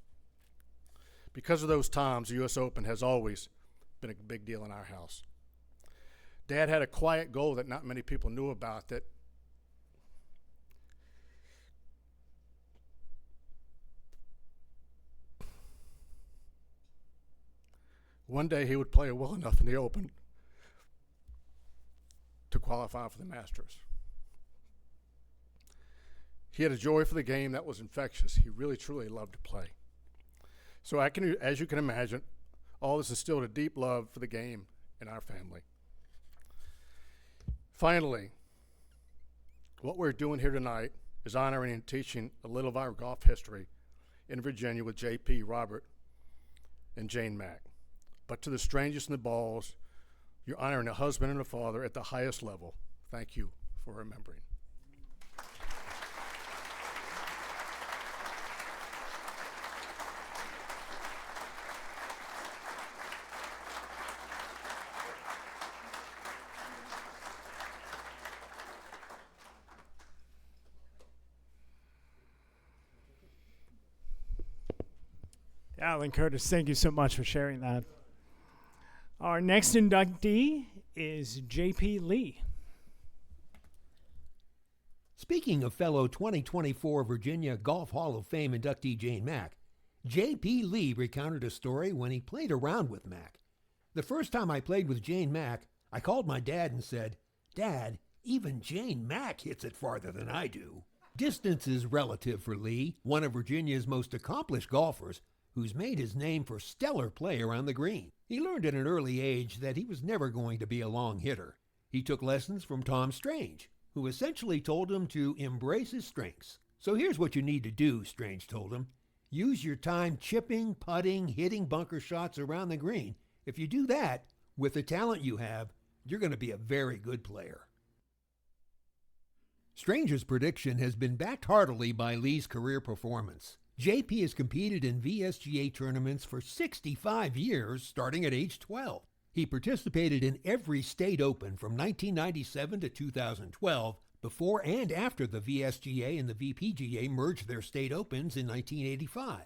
Because of those times, the U.S. Open has always been a big deal in our house. Dad had a quiet goal that not many people knew about, that one day he would play well enough in the Open to qualify for the Masters. He had a joy for the game that was infectious. He really, truly loved to play. So as you can imagine, all this instilled a deep love for the game in our family. Finally, what we're doing here tonight is honoring and teaching a little of our golf history in Virginia with J.P., Robert, and Jane Mack. But to the strangest in the balls, you're honoring a husband and a father at the highest level. Thank you for remembering. Alan Curtis, thank you so much for sharing that. Our next inductee is J.P. Leigh. Speaking of fellow 2024 Virginia Golf Hall of Fame inductee Jane Mack, J.P. Leigh recounted a story when he played around with Mack. The first time I played with Jane Mack, I called my dad and said, "Dad, even Jane Mack hits it farther than I do." Distance is relative for Leigh, one of Virginia's most accomplished golfers, who's made his name for stellar play around the green. He learned at an early age that he was never going to be a long hitter. He took lessons from Tom Strange, who essentially told him to embrace his strengths. "So here's what you need to do," Strange told him. "Use your time chipping, putting, hitting bunker shots around the green. If you do that, With the talent you have, you're going to be a very good player. Stranger's prediction has been backed heartily by Leigh's career performance. JP has competed in VSGA tournaments for 65 years, starting at age 12. He participated in every state open from 1997 to 2012, before and after the VSGA and the VPGA merged their state opens in 1985.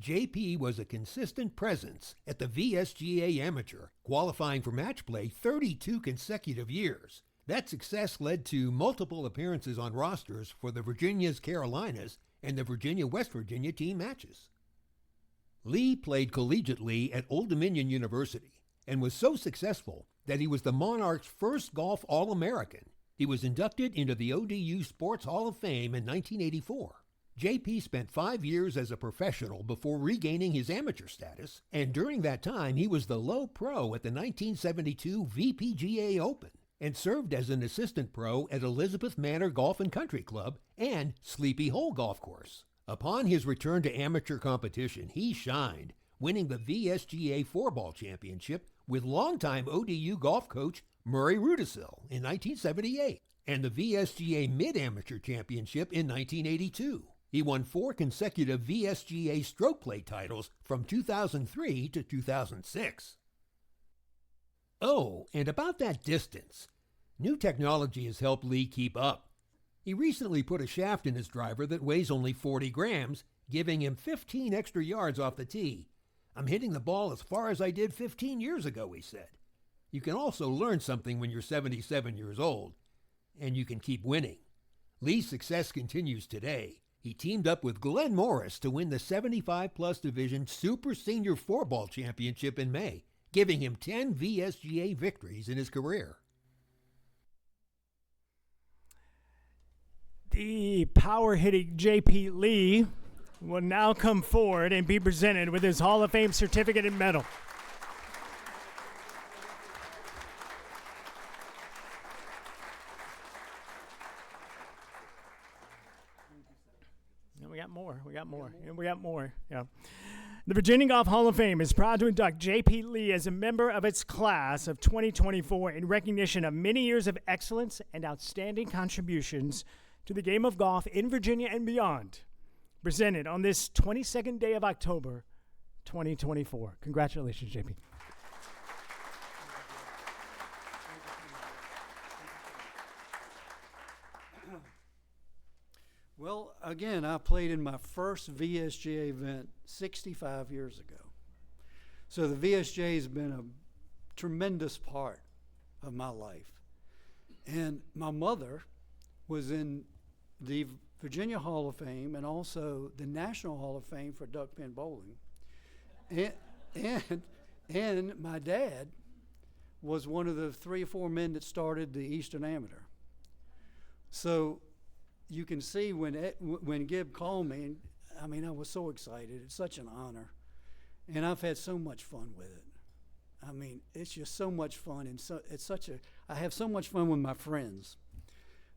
JP was a consistent presence at the VSGA Amateur, qualifying for match play 32 consecutive years. That success led to multiple appearances on rosters for the Virginia's Carolinas and the Virginia-West Virginia team matches. Leigh played collegiately at Old Dominion University and was so successful that he was the Monarchs' first golf All-American. He was inducted into the ODU Sports Hall of Fame in 1984. JP spent 5 years as a professional before regaining his amateur status, and during that time he was the low pro at the 1972 VPGA Open and served as an assistant pro at Elizabeth Manor Golf and Country Club and Sleepy Hole Golf Course. Upon his return to amateur competition, he shined, winning the VSGA 4-ball championship with longtime ODU golf coach Murray Rudisil in 1978 and the VSGA Mid-Amateur Championship in 1982. He won 4 consecutive VSGA stroke play titles from 2003 to 2006. Oh, and about that distance, new technology has helped Leigh keep up. He recently put a shaft in his driver that weighs only 40 grams, giving him 15 extra yards off the tee. "I'm hitting the ball as far as I did 15 years ago," he said. You can also learn something when you're 77 years old, and you can keep winning. Leigh's success continues today. He teamed up with Glenn Morris to win the 75-plus division Super Senior 4-ball championship in May, giving him 10 VSGA victories in his career. The power-hitting JP Leigh will now come forward and be presented with his Hall of Fame certificate and medal. And we got more. Yeah. The Virginia Golf Hall of Fame is proud to induct JP Leigh as a member of its class of 2024 in recognition of many years of excellence and outstanding contributions to the game of golf in Virginia and beyond. Presented on this 22nd day of October, 2024. Congratulations, JP. Well, again, I played in my first VSGA event 65 years ago. So the VSGA has been a tremendous part of my life. And my mother was in the Virginia Hall of Fame and also the National Hall of Fame for duck pin bowling. And my dad was one of the 3 or 4 men that started the Eastern Amateur. So you can see when Gib called me, I was so excited. It's such an honor. And I've had so much fun with it. It's just so much fun. And I have so much fun with my friends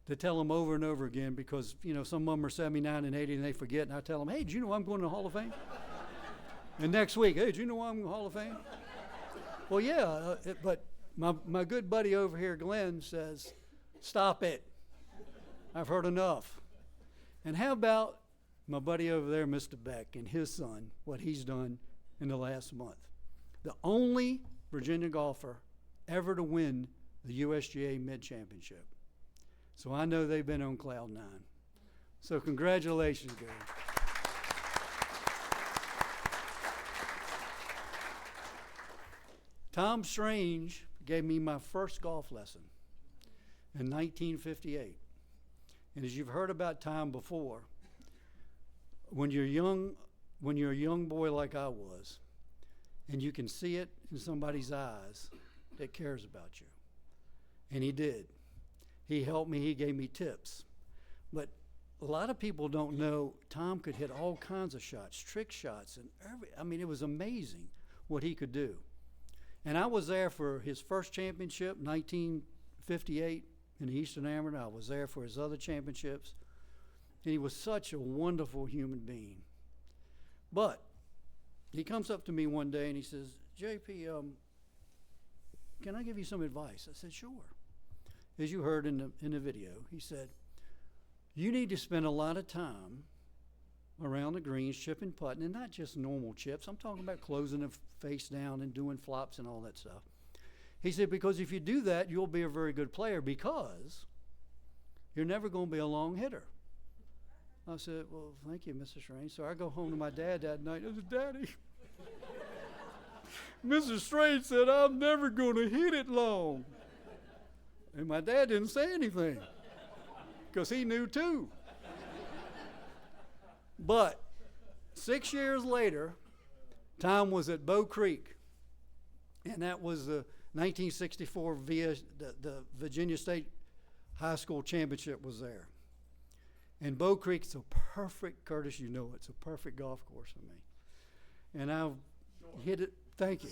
to tell them over and over again because, some of them are 79 and 80 and they forget. And I tell them, hey, do you know I'm going to the Hall of Fame? And next week, hey, do you know I'm in the Hall of Fame? Well, yeah, but my good buddy over here, Glenn, says, stop it. I've heard enough. And how about my buddy over there, Mr. Beck, and his son, what he's done in the last month? The only Virginia golfer ever to win the USGA Mid-Championship. So I know they've been on cloud 9. So congratulations, Gary. Tom Strange gave me my first golf lesson in 1958. And as you've heard about Tom before, when you're a young boy like I was, and you can see it in somebody's eyes that cares about you. And he did. He helped me, he gave me tips. But a lot of people don't know Tom could hit all kinds of shots, trick shots, and it was amazing what he could do. And I was there for his first championship, 1958, in the Eastern Amateur. I was there for his other championships. And he was such a wonderful human being. But he comes up to me one day and he says, JP, can I give you some advice? I said, sure. As you heard in the video, he said, you need to spend a lot of time around the greens, chipping, putting, and not just normal chips. I'm talking about closing the face down and doing flops and all that stuff. He said, because if you do that, you'll be a very good player because you're never going to be a long hitter. I said, well, thank you, Mr. Strange. So I go home to my dad that night. I said, Daddy, Mr. Strange said I'm never going to hit it long. And my dad didn't say anything because he knew too. But 6 years later, Tom was at Bow Creek, and that was the 1964 the Virginia State High School Championship was there. And Bow Creek's a perfect, Curtis, you know it's a perfect golf course for me. And I hit it, thank you.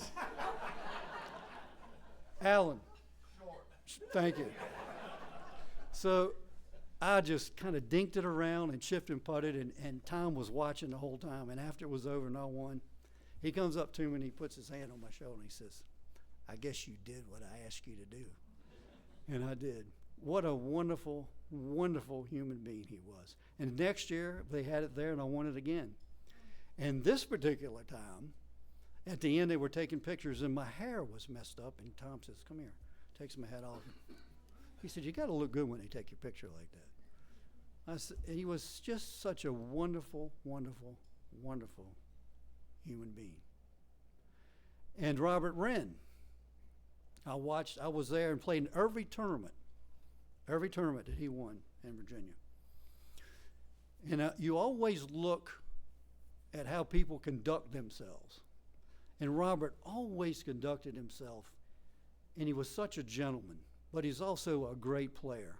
Alan, thank you. So I just kind of dinked it around and chipped and putted, and Tom was watching the whole time. And after it was over and I won, he comes up to me and he puts his hand on my shoulder and he says, I guess you did what I asked you to do. And I did. What a wonderful, wonderful human being he was. And next year, they had it there and I won it again. And this particular time, at the end, they were taking pictures and my hair was messed up. And Tom says, come here. Takes my hat off. He said, you got to look good when they take your picture like that. He was just such a wonderful, wonderful, wonderful human being. And Robert Wrenn, I was there and played in every tournament that he won in Virginia. And you always look at how people conduct themselves. And Robert always conducted himself, and he was such a gentleman, but he's also a great player.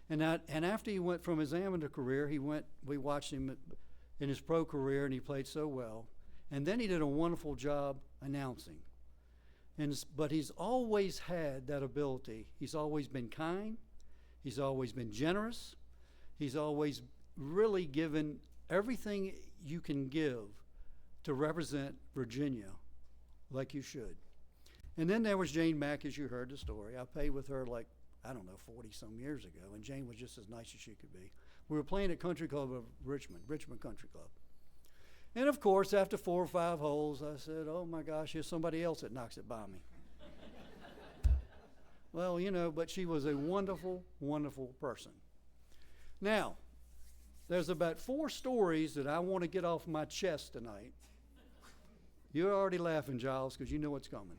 And after he went from his amateur career, we watched him in his pro career, and he played so well. And then he did a wonderful job announcing. But he's always had that ability. He's always been kind. He's always been generous. He's always really given everything you can give to represent Virginia like you should. And then there was Jane Mack, as you heard the story. I played with her 40-some years ago, and Jane was just as nice as she could be. We were playing at Country Club of Richmond Country Club. And of course, after 4 or 5 holes, I said, oh my gosh, here's somebody else that knocks it by me. Well, but she was a wonderful, wonderful person. Now, there's about 4 stories that I want to get off my chest tonight. You're already laughing, Giles, because you know what's coming.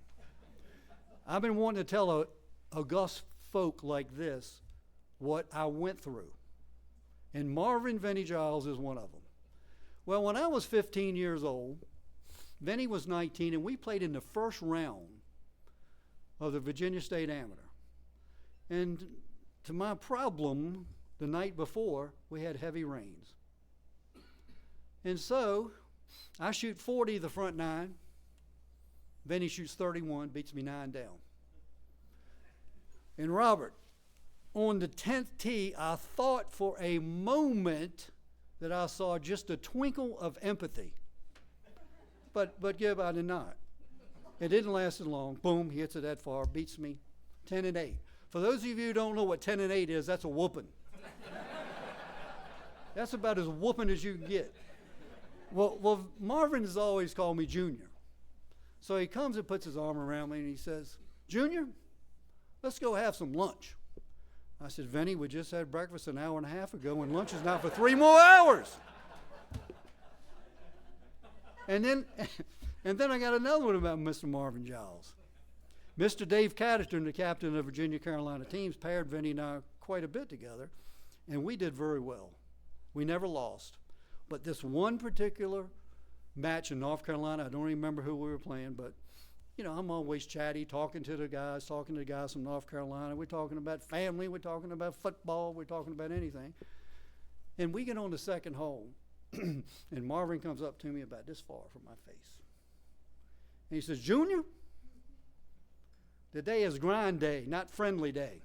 I've been wanting to tell august folk like this what I went through. And Marvin Vinnie Giles is one of them. Well, when I was 15 years old, Vinnie was 19, and we played in the first round of the Virginia State Amateur. And to my problem, the night before, we had heavy rains. And so I shoot 40 the front 9. Vinnie shoots 31, beats me 9 down. And Robert, on the 10th tee, I thought for a moment that I saw just a twinkle of empathy. But Gib, I did not. It didn't last as long. Boom, he hits it that far, beats me 10-8. For those of you who don't know what 10-8 is, that's a whooping. That's about as whooping as you can get. Well, Marvin has always called me Junior. So he comes and puts his arm around me and he says, Junior, let's go have some lunch. I said, Vinnie, we just had breakfast an hour and a half ago and lunch is not for 3 more hours. And then I got another one about Mr. Marvin Giles. Mr. Dave Catterton, the captain of the Virginia Carolina teams, paired Vinnie and I quite a bit together, and we did very well. We never lost. But this one particular match in North Carolina, I don't remember who we were playing, but I'm always chatty, talking to the guys from North Carolina. We're talking about family, we're talking about football, we're talking about anything. And we get on the second hole, and Marvin comes up to me about this far from my face. And he says, Junior, today is grind day, not friendly day.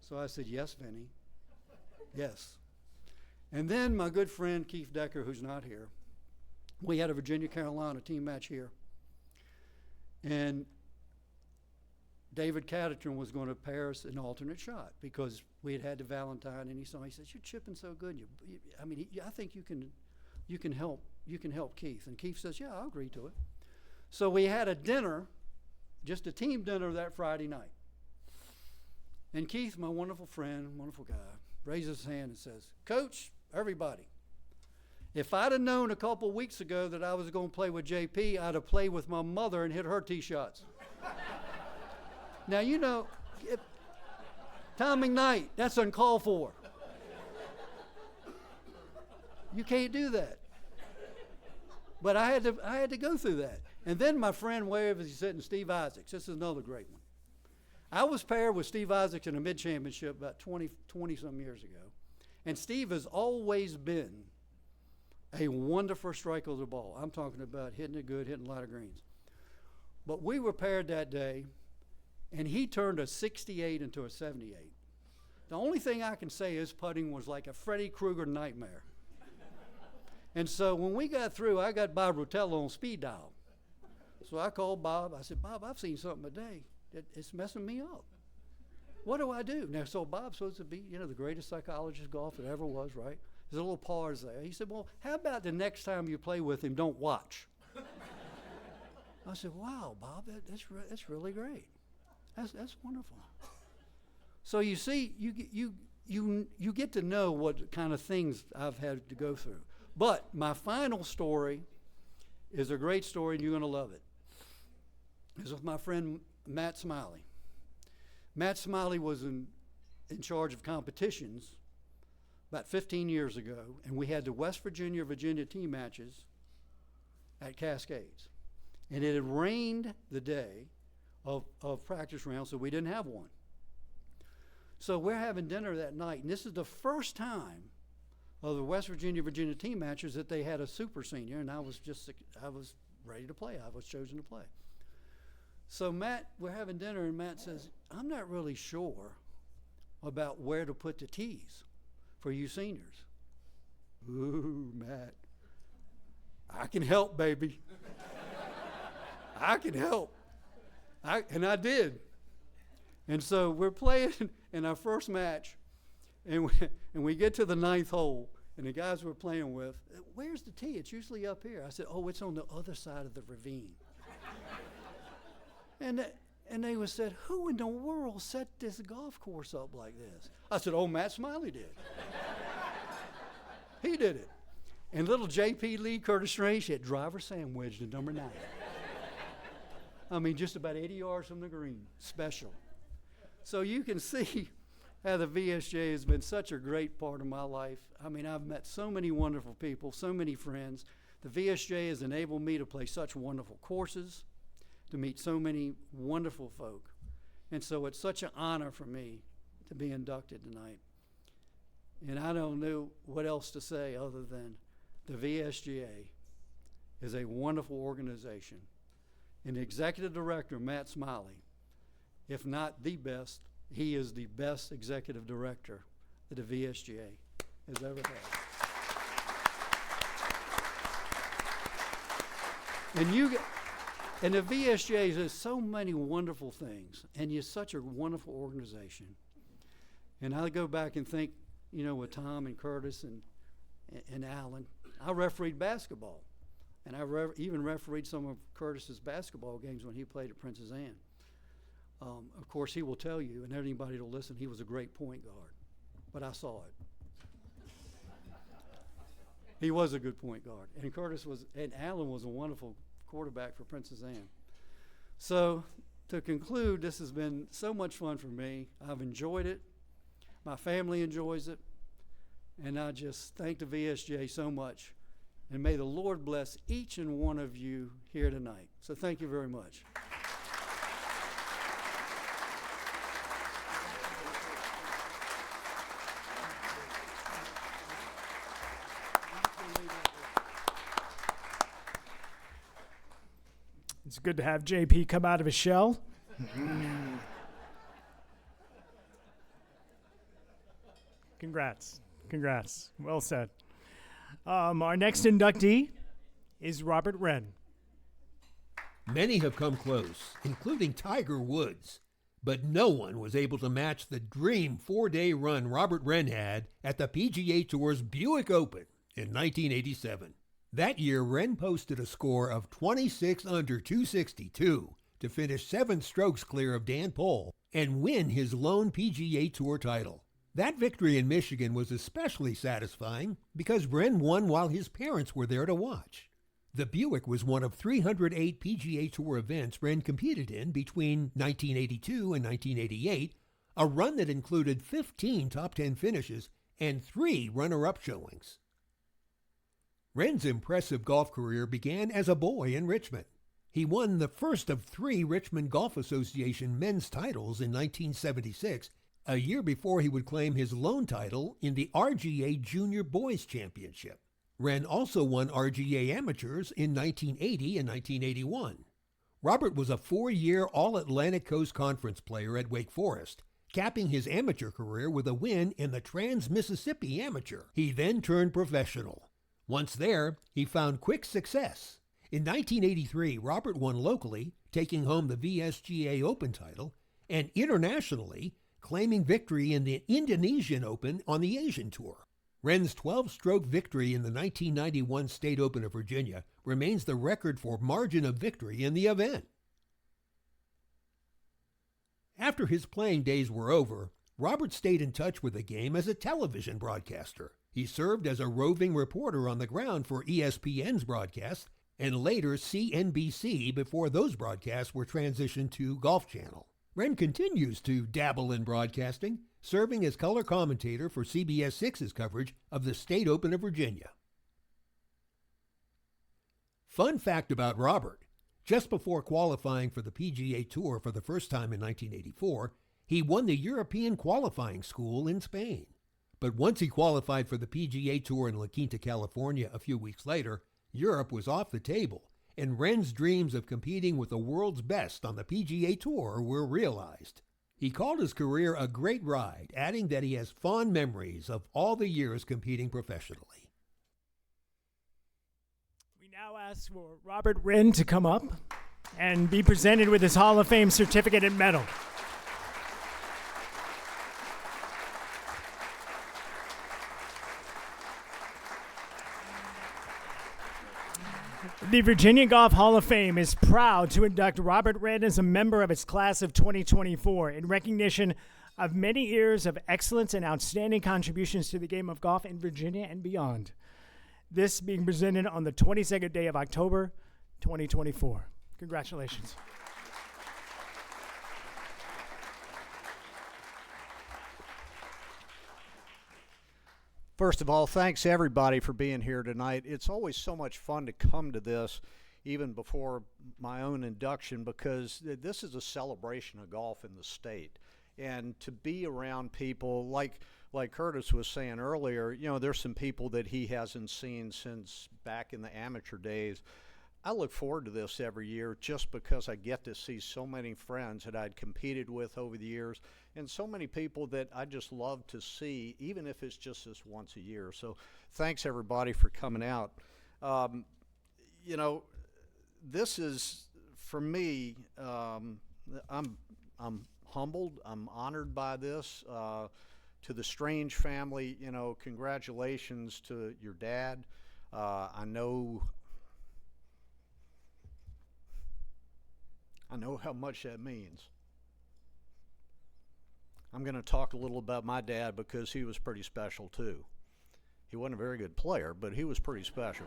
So I said, yes, Vinnie, yes. And then my good friend Keith Decker, who's not here, we had a Virginia Carolina team match here. And David Catterton was going to pair us an alternate shot because we had the Valentine, and he said, "You're chipping so good. I think you can help Keith." And Keith says, "Yeah, I'll agree to it." So we had a dinner, just a team dinner that Friday night. And Keith, my wonderful friend, wonderful guy, raises his hand and says, "Coach, everybody, if I'd have known a couple weeks ago that I was going to play with JP, I'd have played with my mother and hit her tee shots." Now, Tom McKnight, that's uncalled for. You can't do that. But I had to go through that. And then my friend Wave, as he said, and Steve Isaacs. This is another great one. I was paired with Steve Isaacs in a mid-championship about 20-some years ago. And Steve has always been a wonderful striker of the ball. I'm talking about hitting it good, hitting a lot of greens. But we were paired that day, and he turned a 68 into a 78. The only thing I can say is putting was like a Freddy Krueger nightmare. And so when we got through, I got Bob Rotello on speed dial. So I called Bob. I said, "Bob, I've seen something today. It's messing me up. What do I do?" Now, so Bob's supposed to be, the greatest psychologist golf that ever was, right? There's a little pause there. He said, "Well, how about the next time you play with him, don't watch?" I said, "Wow, Bob, that's really great. That's wonderful." So you see, you get to know what kind of things I've had to go through. But my final story is a great story, and you're going to love it. It's with my friend Matt Smiley. Matt Smiley was in charge of competitions about 15 years ago, and we had the West Virginia team matches at Cascades. And it had rained the day of practice round, so we didn't have one. So we're having dinner that night, and this is the first time of the West Virginia team matches that they had a super senior, and I was ready to play. I was chosen to play. So we're having dinner, and Matt says, "I'm not really sure about where to put the tees for you seniors." Ooh, Matt, I can help, baby. I can help. And I did. And so we're playing in our first match, and we get to the 9th hole, and the guys we're playing with, "Where's the tee? It's usually up here." I said, "Oh, it's on the other side of the ravine." And they said, "Who in the world set this golf course up like this?" I said, "Oh, Matt Smiley did." He did it. And little JP Lee Curtis Strange had driver sandwiched at number 9. I mean, just about 80 yards from the green. Special. So you can see how the VSJ has been such a great part of my life. I mean, I've met so many wonderful people, so many friends. The VSJ has enabled me to play such wonderful courses, to meet so many wonderful folk. And so it's such an honor for me to be inducted tonight. And I don't know what else to say other than the VSGA is a wonderful organization. And the executive director, Matt Smiley, if not the best, he is the best executive director that the VSGA has ever had. And the VSGA does so many wonderful things, and you're such a wonderful organization. And I go back and think, with Tom and Curtis and Alan, I refereed basketball. And I even refereed some of Curtis's basketball games when he played at Princess Anne. Of course, he will tell you, and anybody will listen, he was a great point guard. But I saw it. He was a good point guard. And Alan was a wonderful quarterback for Princess Anne. So, to conclude, this has been so much fun for me. I've enjoyed it. My family enjoys it. And I just thank the VSJ so much. And may the Lord bless each and one of you here tonight. So thank you very much. It's good to have JP come out of his shell. Congrats. Well said. Our next inductee is Robert Wrenn. Many have come close, including Tiger Woods, but no one was able to match the dream 4-day run Robert Wrenn had at the PGA Tour's Buick Open in 1987. That year, Wrenn posted a score of 26 under 262 to finish 7 strokes clear of Dan Pohl and win his lone PGA Tour title. That victory in Michigan was especially satisfying because Wrenn won while his parents were there to watch. The Buick was one of 308 PGA Tour events Wrenn competed in between 1982 and 1988, a run that included 15 top 10 finishes and 3 runner-up showings. Wrenn's impressive golf career began as a boy in Richmond. He won the first of 3 Richmond Golf Association men's titles in 1976, a year before he would claim his lone title in the RGA Junior Boys Championship. Wrenn also won RGA Amateurs in 1980 and 1981. Robert was a 4-year All-Atlantic Coast Conference player at Wake Forest, capping his amateur career with a win in the Trans-Mississippi Amateur. He then turned professional. Once there, he found quick success. In 1983, Robert won locally, taking home the VSGA Open title, and internationally, claiming victory in the Indonesian Open on the Asian Tour. Wrenn's 12-stroke victory in the 1991 State Open of Virginia remains the record for margin of victory in the event. After his playing days were over, Robert stayed in touch with the game as a television broadcaster. He served as a roving reporter on the ground for ESPN's broadcasts and later CNBC before those broadcasts were transitioned to Golf Channel. Wrenn continues to dabble in broadcasting, serving as color commentator for CBS 6's coverage of the State Open of Virginia. Fun fact about Robert: just before qualifying for the PGA Tour for the first time in 1984, he won the European qualifying school in Spain. But once he qualified for the PGA Tour in La Quinta, California a few weeks later, Europe was off the table, and Wrenn's dreams of competing with the world's best on the PGA Tour were realized. He called his career a great ride, adding that he has fond memories of all the years competing professionally. We now ask for Robert Wrenn to come up and be presented with his Hall of Fame certificate and medal. The Virginia Golf Hall of Fame is proud to induct Robert Wrenn as a member of its class of 2024 in recognition of many years of excellence and outstanding contributions to the game of golf in Virginia and beyond. This being presented on the 22nd day of October, 2024. Congratulations. First of all, thanks everybody for being here tonight. It's always so much fun to come to this, even before my own induction, because this is a celebration of golf in the state. And to be around people like Curtis was saying earlier, you know, there's some people that he hasn't seen since back in the amateur days. I look forward to this every year just because I get to see so many friends that I'd competed with over the years and so many people that I just love to see, even if it's just this once a year. So thanks everybody for coming out. You know, this is, for me, I'm humbled, I'm honored by this. To the Strange family, you know, congratulations to your dad. I know how much that means. I'm going to talk a little about my dad because he was pretty special too. He wasn't a very good player, but he was pretty special.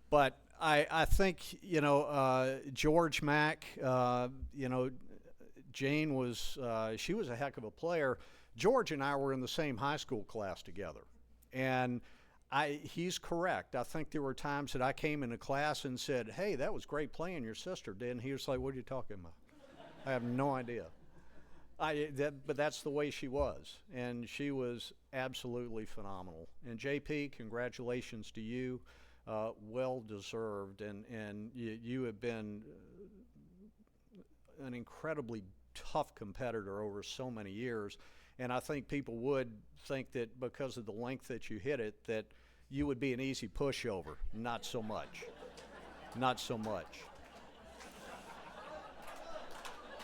But I think, you know, George Mack, you know, Jane was, she was a heck of a player. George and I were in the same high school class together. And he's correct. I think there were times that I came into class and said, "Hey, that was great playing your sister did." And he was like, "What are you talking about?" I have no idea. But that's the way she was. And she was absolutely phenomenal. And JP, congratulations to you. Well deserved. And you have been an incredibly tough competitor over so many years. And I think people would think that because of the length that you hit it, that you would be an easy pushover. Not so much. Not so much.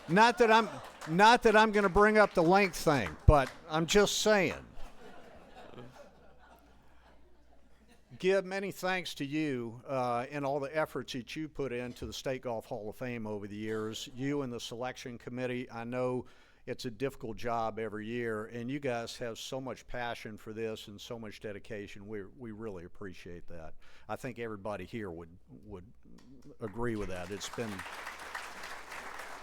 Not that I'm going to bring up the length thing, but I'm just saying. Gib, many thanks to you and all the efforts that you put into the State Golf Hall of Fame over the years. You and the selection committee, I know it's a difficult job every year, and you guys have so much passion for this and so much dedication. We really appreciate that. I think everybody here would agree with that. It's been,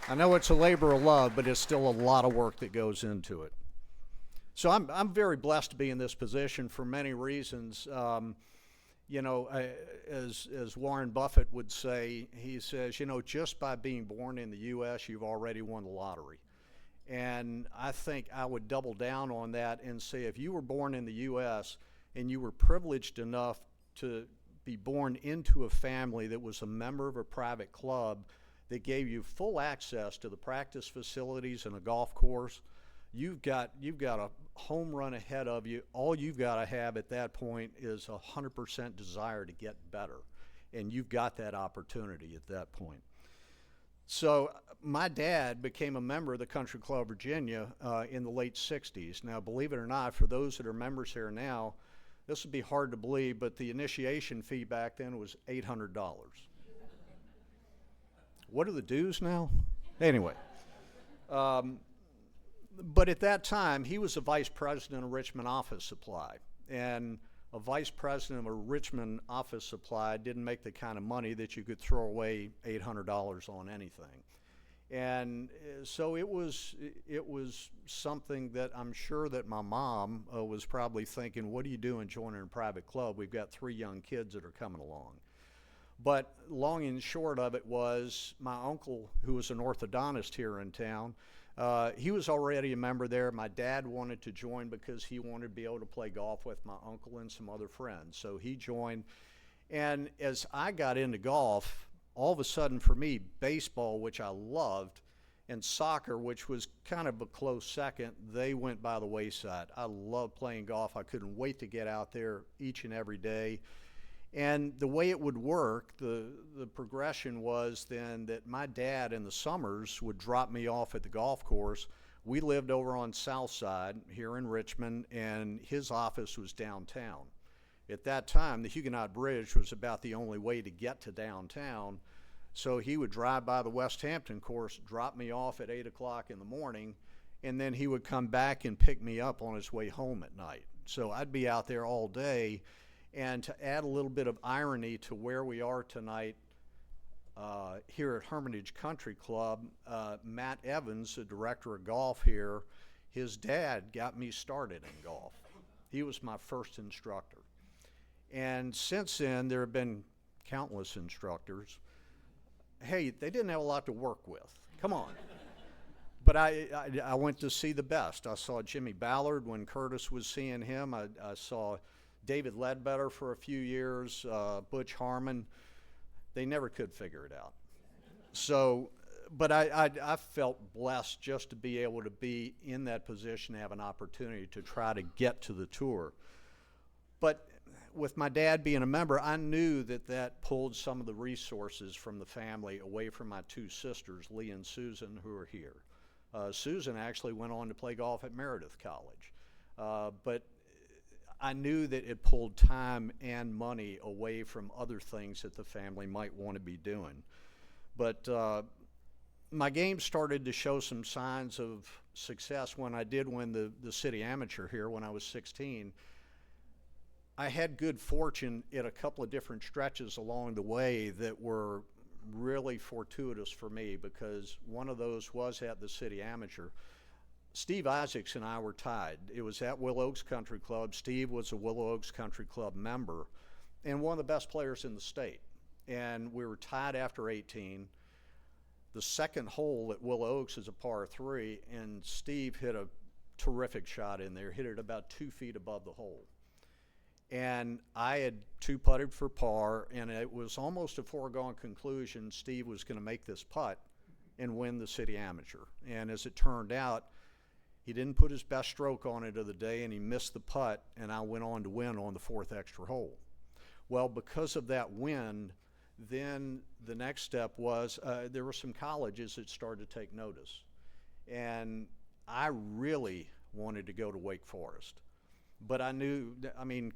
I know it's a labor of love, but it's still a lot of work that goes into it. So I'm very blessed to be in this position for many reasons. You know, as Warren Buffett would say, he says, you know, just by being born in the U.S., you've already won the lottery. And I think I would double down on that and say if you were born in the U.S. and you were privileged enough to be born into a family that was a member of a private club that gave you full access to the practice facilities and a golf course, you've got a home run ahead of you. All you've got to have at that point is 100% desire to get better, and you've got that opportunity at that point. So my dad became a member of the Country Club Virginia in the late 60s. Now, believe it or not, for those that are members here now, this would be hard to believe, but the initiation fee back then was $800. What are the dues now? Anyway. But at that time, he was a vice president of Richmond Office Supply. And a vice president of a Richmond office supply didn't make the kind of money that you could throw away $800 on anything. And so it was something that I'm sure that my mom was probably thinking, what are you doing joining a private club? We've got 3 young kids that are coming along. But long and short of it was my uncle, who was an orthodontist here in town, he was already a member there. My dad wanted to join because he wanted to be able to play golf with my uncle and some other friends. So he joined. And as I got into golf, all of a sudden for me, baseball, which I loved, and soccer, which was kind of a close second, they went by the wayside. I loved playing golf. I couldn't wait to get out there each and every day. And the way it would work, the progression was then that my dad in the summers would drop me off at the golf course. We lived over on South Side here in Richmond, and his office was downtown. At that time, the Huguenot Bridge was about the only way to get to downtown. So he would drive by the West Hampton course, drop me off at 8 o'clock in the morning, and then he would come back and pick me up on his way home at night. So I'd be out there all day. And to add a little bit of irony to where we are tonight here at Hermitage Country Club, Matt Evans, the director of golf here, his dad got me started in golf. He was my first instructor. And since then, there have been countless instructors. Hey, they didn't have a lot to work with. Come on. But I went to see the best. I saw Jimmy Ballard when Curtis was seeing him. I saw David Ledbetter for a few years, Butch Harmon. They never could figure it out. So, but I felt blessed just to be able to be in that position, have an opportunity to try to get to the tour. But with my dad being a member, I knew that pulled some of the resources from the family away from my 2 sisters, Leigh and Susan, who are here. Susan actually went on to play golf at Meredith College. But I knew that it pulled time and money away from other things that the family might want to be doing. But my game started to show some signs of success when I did win the city amateur here when I was 16. I had good fortune at a couple of different stretches along the way that were really fortuitous for me, because one of those was at the city amateur. Steve Isaacs and I were tied. It was at Willow Oaks Country Club. Steve was a Willow Oaks Country Club member and one of the best players in the state. And we were tied after 18. The second hole at Willow Oaks is a par 3, and Steve hit a terrific shot in there, hit it about 2 feet above the hole. And I had 2-putted for par, and it was almost a foregone conclusion Steve was going to make this putt and win the city amateur. And as it turned out, he didn't put his best stroke on it of the day, and he missed the putt, and I went on to win on the 4th extra hole. Well, because of that win, then the next step was there were some colleges that started to take notice. And I really wanted to go to Wake Forest. But I knew,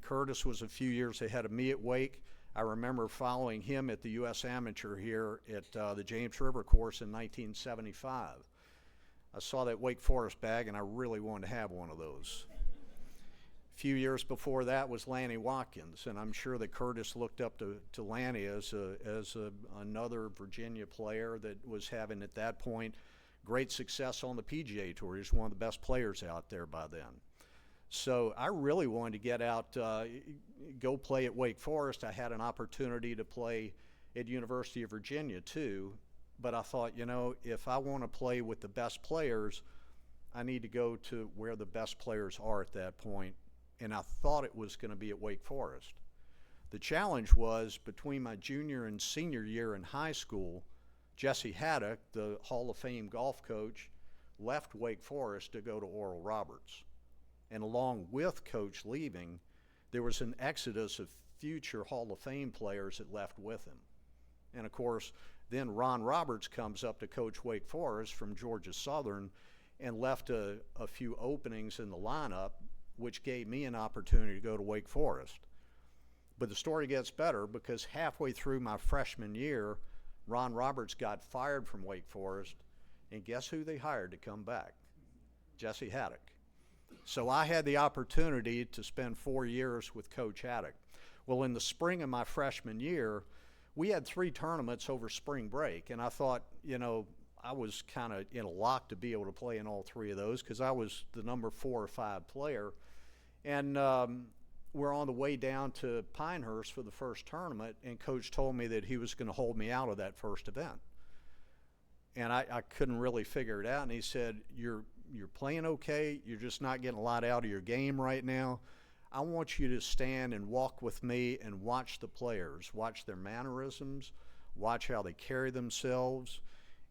Curtis was a few years ahead of me at Wake. I remember following him at the U.S. Amateur here at the James River course in 1975. I saw that Wake Forest bag, and I really wanted to have one of those. A few years before that was Lanny Watkins, and I'm sure that Curtis looked up to Lanny as another Virginia player that was having, at that point, great success on the PGA Tour. He was one of the best players out there by then. So I really wanted to get out, go play at Wake Forest. I had an opportunity to play at University of Virginia too, but I thought, if I want to play with the best players, I need to go to where the best players are at that point, and I thought it was going to be at Wake Forest. The challenge was between my junior and senior year in high school, Jesse Haddock, the Hall of Fame golf coach, left Wake Forest to go to Oral Roberts. And along with Coach leaving, there was an exodus of future Hall of Fame players that left with him. And of course, then Ron Roberts comes up to coach Wake Forest from Georgia Southern and left a few openings in the lineup, which gave me an opportunity to go to Wake Forest. But the story gets better because halfway through my freshman year, Ron Roberts got fired from Wake Forest, and guess who they hired to come back? Jesse Haddock. So I had the opportunity to spend 4 years with Coach Haddock. Well, in the spring of my freshman year, we had 3 tournaments over spring break, and I thought, I was kind of in a lock to be able to play in all 3 of those because I was the number 4 or 5 player. And we're on the way down to Pinehurst for the first tournament, and Coach told me that he was going to hold me out of that first event. And I couldn't really figure it out, and he said, you're playing okay, you're just not getting a lot out of your game right now. I want you to stand and walk with me and watch the players, watch their mannerisms, watch how they carry themselves.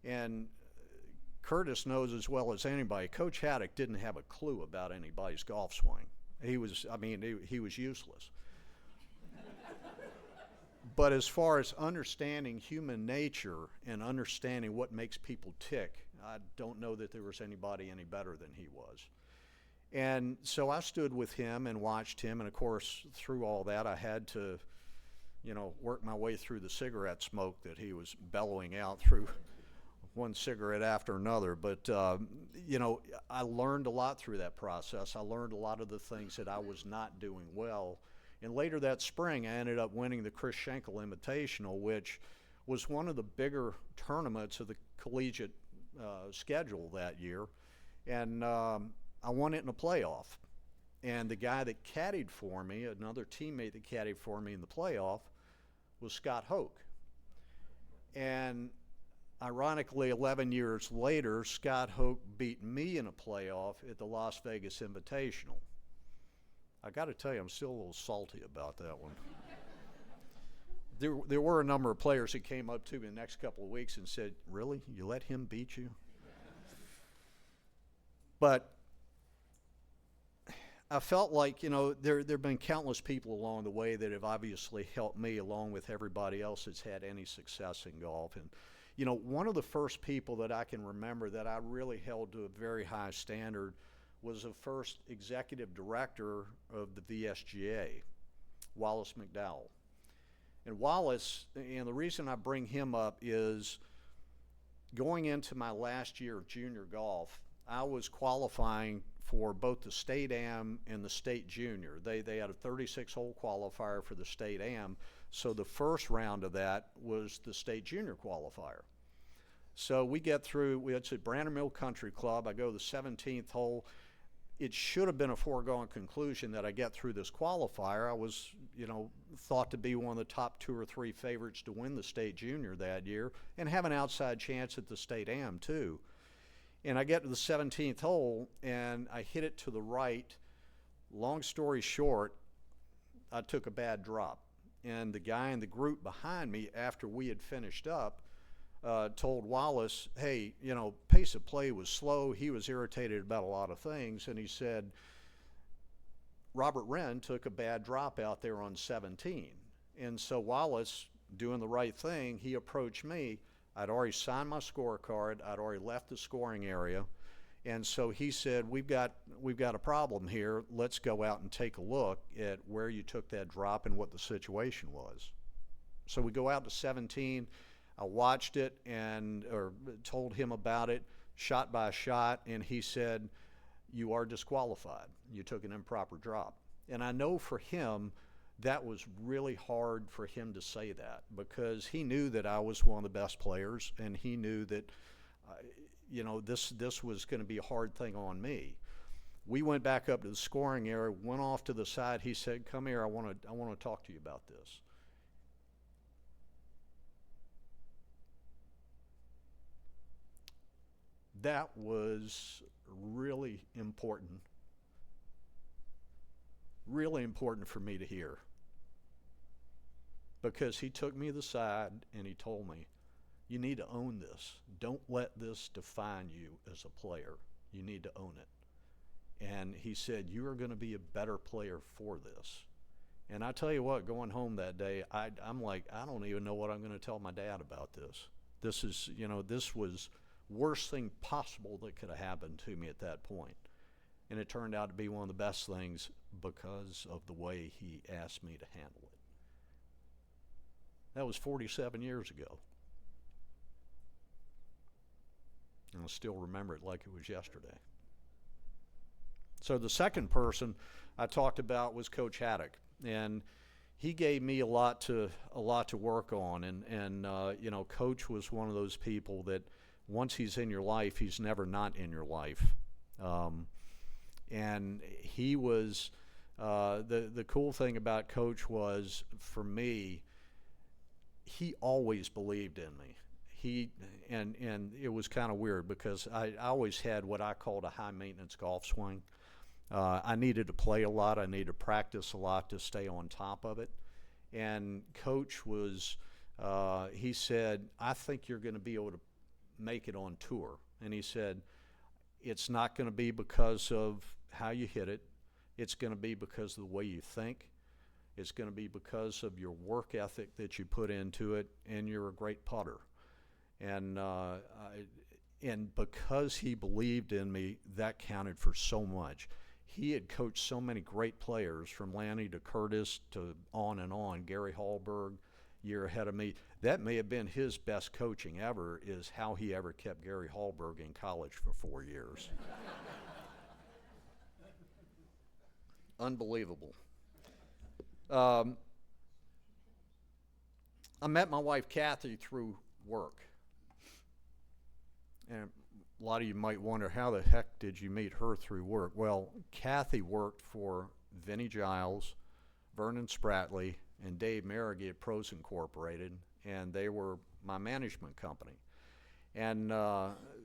And Curtis knows as well as anybody, Coach Haddock didn't have a clue about anybody's golf swing. He was useless. But as far as understanding human nature and understanding what makes people tick, I don't know that there was anybody any better than he was. And so I stood with him and watched him, and of course, through all that, I had to, work my way through the cigarette smoke that he was bellowing out through one cigarette after another. But, I learned a lot through that process. I learned a lot of the things that I was not doing well. And later that spring, I ended up winning the Chris Schenkel Invitational, which was one of the bigger tournaments of the collegiate schedule that year. And I won it in a playoff. And the guy that caddied for me, another teammate that caddied for me in the playoff, was Scott Hoke. And ironically, 11 years later, Scott Hoke beat me in a playoff at the Las Vegas Invitational. I got to tell you, I'm still a little salty about that one. There were a number of players that came up to me the next couple of weeks and said, "Really? You let him beat you?" But I felt like, there have been countless people along the way that have obviously helped me along with everybody else that's had any success in golf. And, one of the first people that I can remember that I really held to a very high standard was the first executive director of the VSGA, Wallace McDowell. And Wallace, and the reason I bring him up is going into my last year of junior golf, I was qualifying for both the State Am and the State Junior. They had a 36-hole qualifier for the State Am, so the first round of that was the State Junior qualifier. So we get through, it's at Branner Mill Country Club. I go to the 17th hole. It should have been a foregone conclusion that I get through this qualifier. I was, thought to be one of the top 2 or 3 favorites to win the State Junior that year and have an outside chance at the State Am too. And I get to the 17th hole and I hit it to the right. Long story short, I took a bad drop. And the guy in the group behind me, after we had finished up, told Wallace, hey, pace of play was slow. He was irritated about a lot of things. And he said, Robert Wrenn took a bad drop out there on 17. And so Wallace doing the right thing, he approached me. I'd already signed my scorecard. I'd already left the scoring area. And so he said, we've got a problem here. Let's go out and take a look at where you took that drop and what the situation was. So we go out to 17. I watched it or told him about it, shot by shot, and he said, you are disqualified. You took an improper drop. And I know for him, that was really hard for him to say that, because he knew that I was one of the best players, and he knew that this was going to be a hard thing on me. We went back up to the scoring area, went off to the side. He said, come here, I want to talk to you about this. That was really important for me to hear, because he took me to the side and he told me, you need to own this. Don't let this define you as a player. You need to own it. And he said, you are going to be a better player for this. And I tell you what, going home that day, I'm like, I don't even know what I'm going to tell my dad about this. This was worst thing possible that could have happened to me at that point. And it turned out to be one of the best things because of the way he asked me to handle it. That was 47 years ago. And I still remember it like it was yesterday. So the second person I talked about was Coach Haddock, and he gave me a lot to work on. And Coach was one of those people that once he's in your life, he's never not in your life. And he was the cool thing about Coach was, for me, he always believed in me. And it was kind of weird, because I always had what I called a high maintenance golf swing. I needed to play a lot. I needed to practice a lot to stay on top of it. And Coach was, he said, I think you're going to be able to make it on tour. And he said, it's not going to be because of how you hit it. It's going to be because of the way you think. It's going to be because of your work ethic that you put into it, and you're a great putter. And because he believed in me, that counted for so much. He had coached so many great players, from Lanny to Curtis to on, Gary Hallberg, year ahead of me. That may have been his best coaching ever, is how he ever kept Gary Hallberg in college for 4 years. Unbelievable. I met my wife Kathy through work. And a lot of you might wonder, how the heck did you meet her through work? Well, Kathy worked for Vinnie Giles, Vernon Spratley, and Dave Merrigy at Pros Incorporated, and they were my management company. And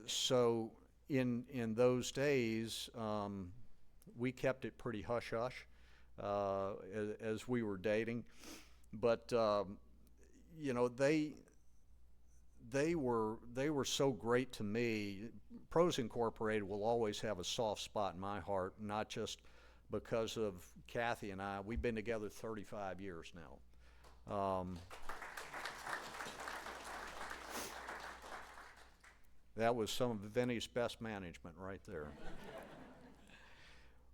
so in those days, we kept it pretty hush-hush as we were dating. But, they were so great to me. Pros Incorporated will always have a soft spot in my heart, not just because of Kathy and I. We've been together 35 years now. That was some of Vinny's best management right there.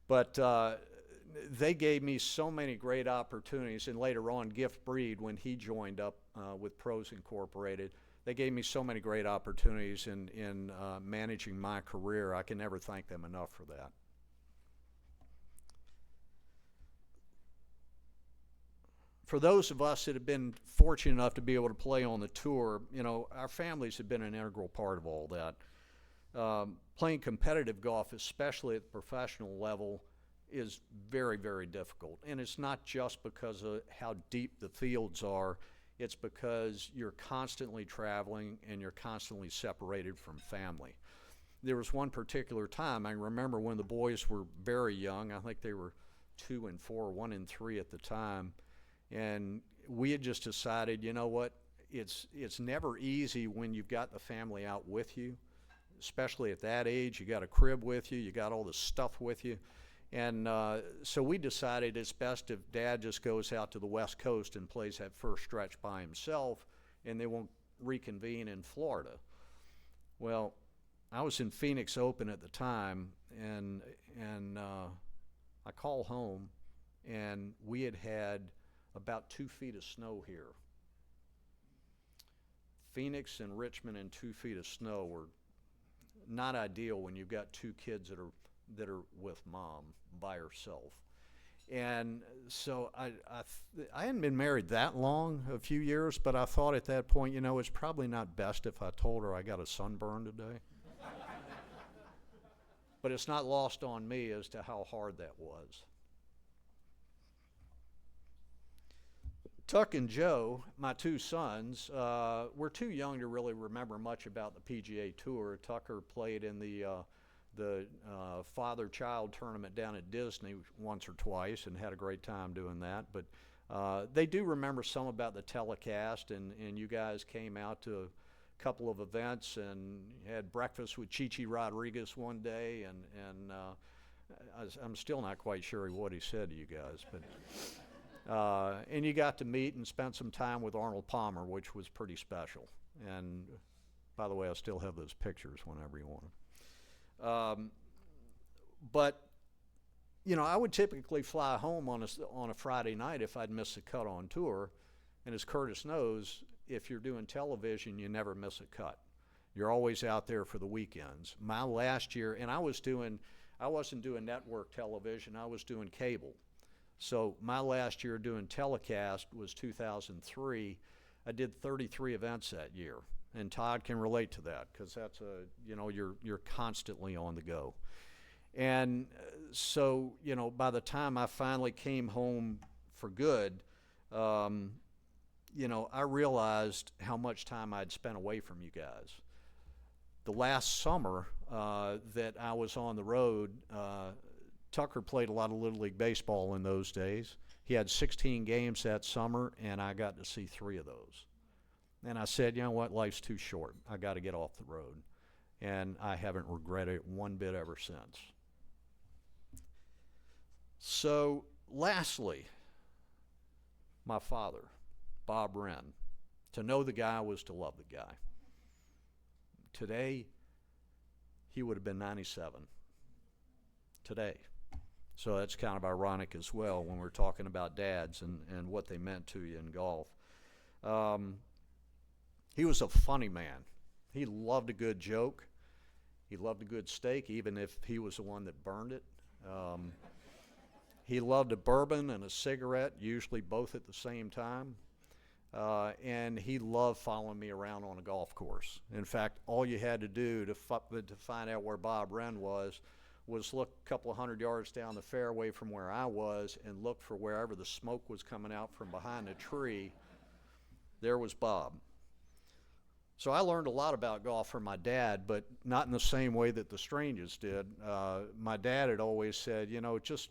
But they gave me so many great opportunities, and later on, Gift Breed, when he joined up with Pros Incorporated, they gave me so many great opportunities in managing my career. I can never thank them enough for that. For those of us that have been fortunate enough to be able to play on the tour, our families have been an integral part of all that. Playing competitive golf, especially at the professional level, is very, very difficult. And it's not just because of how deep the fields are. It's because you're constantly traveling and you're constantly separated from family. There was one particular time, I remember when the boys were very young. I think they were 2 and 4, 1 and 3 at the time. And we had just decided, you know what, it's never easy when you've got the family out with you, especially at that age. You got a crib with you, you got all the stuff with you. And so we decided it's best if Dad just goes out to the West Coast and plays that first stretch by himself, and they won't reconvene in Florida. Well, I was in Phoenix Open at the time, and I call home, and we had about 2 feet of snow here. Phoenix and Richmond and 2 feet of snow were not ideal when you've got 2 kids that are with Mom by herself. And so I hadn't been married that long, a few years, but I thought at that point, it's probably not best if I told her I got a sunburn today. But it's not lost on me as to how hard that was. Tuck and Joe, my 2 sons, were too young to really remember much about the PGA Tour. Tucker played in the father-child tournament down at Disney once or twice and had a great time doing that. But they do remember some about the telecast, and you guys came out to a couple of events and had breakfast with Chichi Rodriguez one day, and I'm still not quite sure what he said to you guys, but and you got to meet and spend some time with Arnold Palmer, which was pretty special. And by the way, I still have those pictures whenever you want them. But I would typically fly home on a Friday night if I'd missed a cut on tour. And as Curtis knows, if you're doing television, you never miss a cut. You're always out there for the weekends. My last year, and I wasn't doing network television, I was doing cable. So my last year doing telecast was 2003. I did 33 events that year. And Todd can relate to that, because that's you're constantly on the go. And so, by the time I finally came home for good, I realized how much time I'd spent away from you guys. The last summer that I was on the road, Tucker played a lot of Little League baseball in those days. He had 16 games that summer, and I got to see 3 of those. And I said, you know what, life's too short. I got to get off the road. And I haven't regretted it one bit ever since. So, lastly, my father, Bob Wrenn. To know the guy was to love the guy. Today, he would have been 97. Today. So that's kind of ironic as well when we're talking about dads and what they meant to you in golf. He was a funny man. He loved a good joke. He loved a good steak, even if he was the one that burned it. He loved a bourbon and a cigarette, usually both at the same time. And he loved following me around on a golf course. In fact, all you had to do to find out where Bob Wrenn was look a couple of 100 yards down the fairway from where I was and look for wherever the smoke was coming out from behind a tree. There was Bob. So I learned a lot about golf from my dad, but not in the same way that the strangers did. My dad had always said, just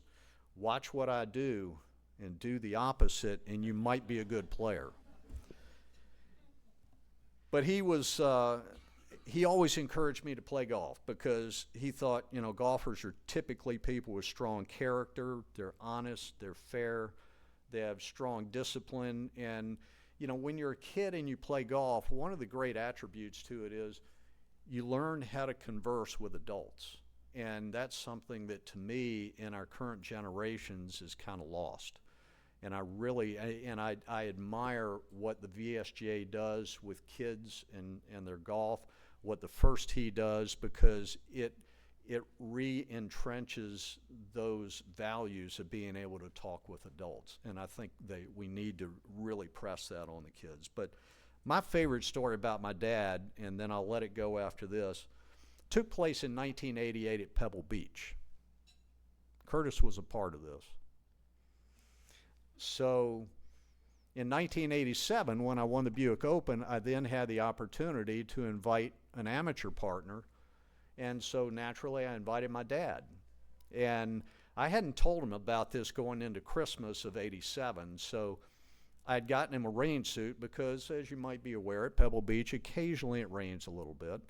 watch what I do and do the opposite, and you might be a good player. But he always encouraged me to play golf because he thought, golfers are typically people with strong character, they're honest, they're fair, they have strong discipline, and when you're a kid and you play golf, one of the great attributes to it is you learn how to converse with adults. And that's something that, to me, in our current generations is kind of lost. And I admire what the VSGA does with kids and their golf, what the First Tee does, because it re-entrenches those values of being able to talk with adults. And I think we need to really press that on the kids. But my favorite story about my dad, and then I'll let it go after this, took place in 1988 at Pebble Beach. Curtis was a part of this. So in 1987, when I won the Buick Open, I then had the opportunity to invite an amateur partner. And so naturally, I invited my dad. And I hadn't told him about this going into Christmas of '87. So I'd gotten him a rain suit because, as you might be aware, at Pebble Beach, occasionally it rains a little bit.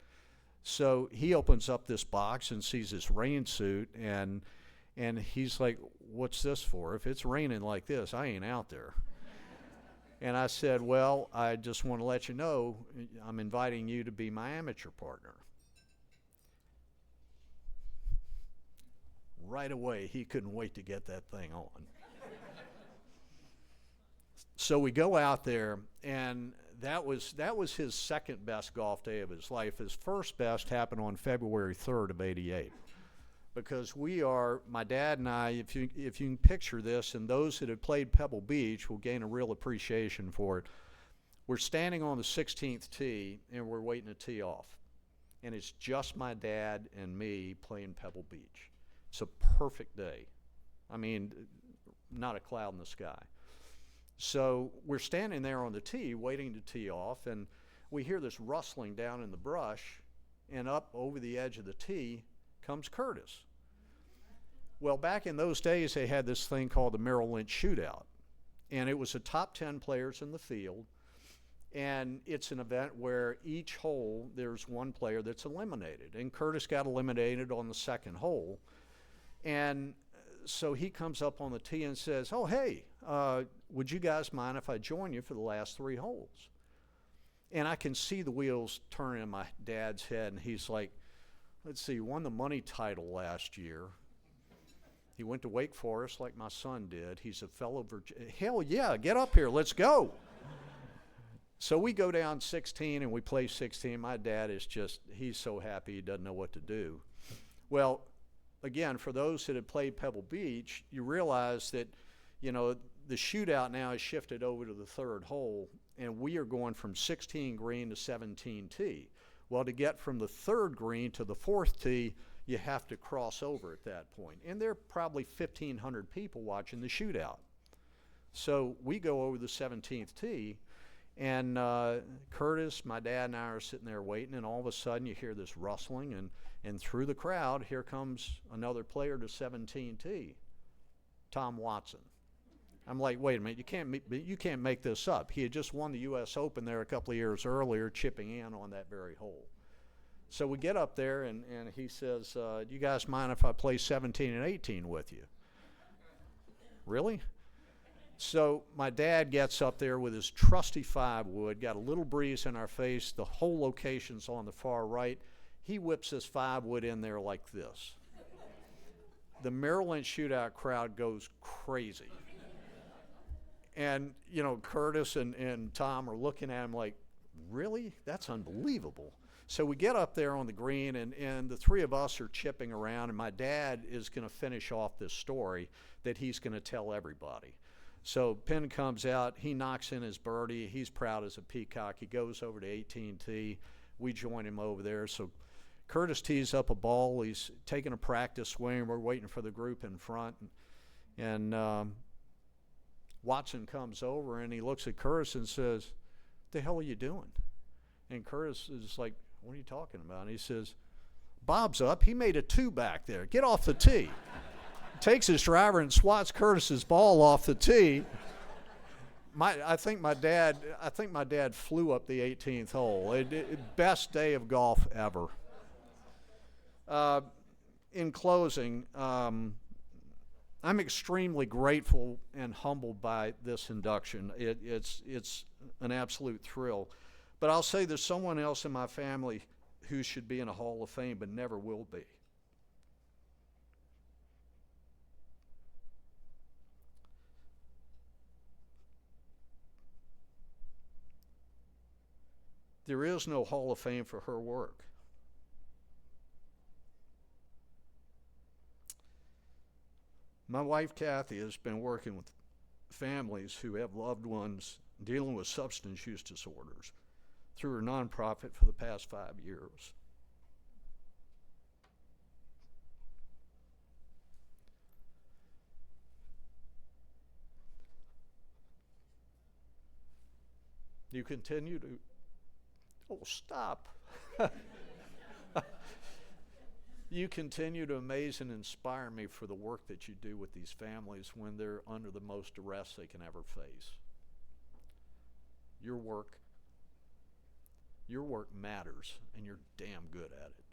So he opens up this box and sees this rain suit, and And he's like, what's this for? If it's raining like this, I ain't out there. And I said, well, I just want to let you know I'm inviting you to be my amateur partner. Right away, he couldn't wait to get that thing on. So we go out there, and that was his second best golf day of his life. His first best happened on February 3rd of '88. Because my dad and I, if you can picture this, and those that have played Pebble Beach will gain a real appreciation for it. We're standing on the 16th tee, and we're waiting to tee off. And it's just my dad and me playing Pebble Beach. It's a perfect day. I mean, not a cloud in the sky. So we're standing there on the tee, waiting to tee off, and we hear this rustling down in the brush, and up over the edge of the tee comes Curtis. Well, back in those days, they had this thing called the Merrill Lynch Shootout, and it was the top 10 players in the field, and it's an event where each hole there's one player that's eliminated, and Curtis got eliminated on the second hole, and so he comes up on the tee and says, oh, hey, would you guys mind if I join you for the last 3 holes? And I can see the wheels turning in my dad's head, and he's like, let's see, won the money title last year. He went to Wake Forest like my son did. He's a fellow Virginia. Hell yeah, get up here, let's go. So we go down 16 and we play 16. My dad is he's so happy he doesn't know what to do. Well, again, for those that have played Pebble Beach, you realize that, the shootout now has shifted over to the 3rd hole, and we are going from 16 green to 17 tee. Well, to get from the 3rd green to the 4th tee, you have to cross over at that point. And there are probably 1,500 people watching the shootout. So we go over the 17th tee, and Curtis, my dad, and I are sitting there waiting, and all of a sudden you hear this rustling, and through the crowd, here comes another player to 17 tee, Tom Watson. I'm like, wait a minute, you can't make this up. He had just won the U.S. Open there a couple of years earlier, chipping in on that very hole. So we get up there, and he says, do you guys mind if I play 17 and 18 with you? Really? So my dad gets up there with his trusty 5-wood, got a little breeze in our face. The whole location's on the far right. He whips his 5-wood in there like this. The Merrill Lynch Shootout crowd goes crazy. And, Curtis and Tom are looking at him like, really? That's unbelievable. So we get up there on the green, and the 3 of us are chipping around, and my dad is going to finish off this story that he's going to tell everybody. So Penn comes out, he knocks in his birdie, he's proud as a peacock. He goes over to 18T. We join him over there. So Curtis tees up a ball. He's taking a practice swing. We're waiting for the group in front. And Watson comes over, and he looks at Curtis and says, the hell are you doing? And Curtis is like, what are you talking about? And he says, Bob's up. He made a 2 back there. Get off the tee. Takes his driver and swats Curtis's ball off the tee. I think my dad flew up the 18th hole. Best day of golf ever. In closing, I'm extremely grateful and humbled by this induction. It's an absolute thrill. But I'll say there's someone else in my family who should be in a Hall of Fame but never will be. There is no Hall of Fame for her work. My wife, Kathy, has been working with families who have loved ones dealing with substance use disorders through her nonprofit for the past 5 years. You continue to, oh, stop. You continue to amaze and inspire me for the work that you do with these families when they're under the most duress they can ever face. Your work matters, and you're damn good at it.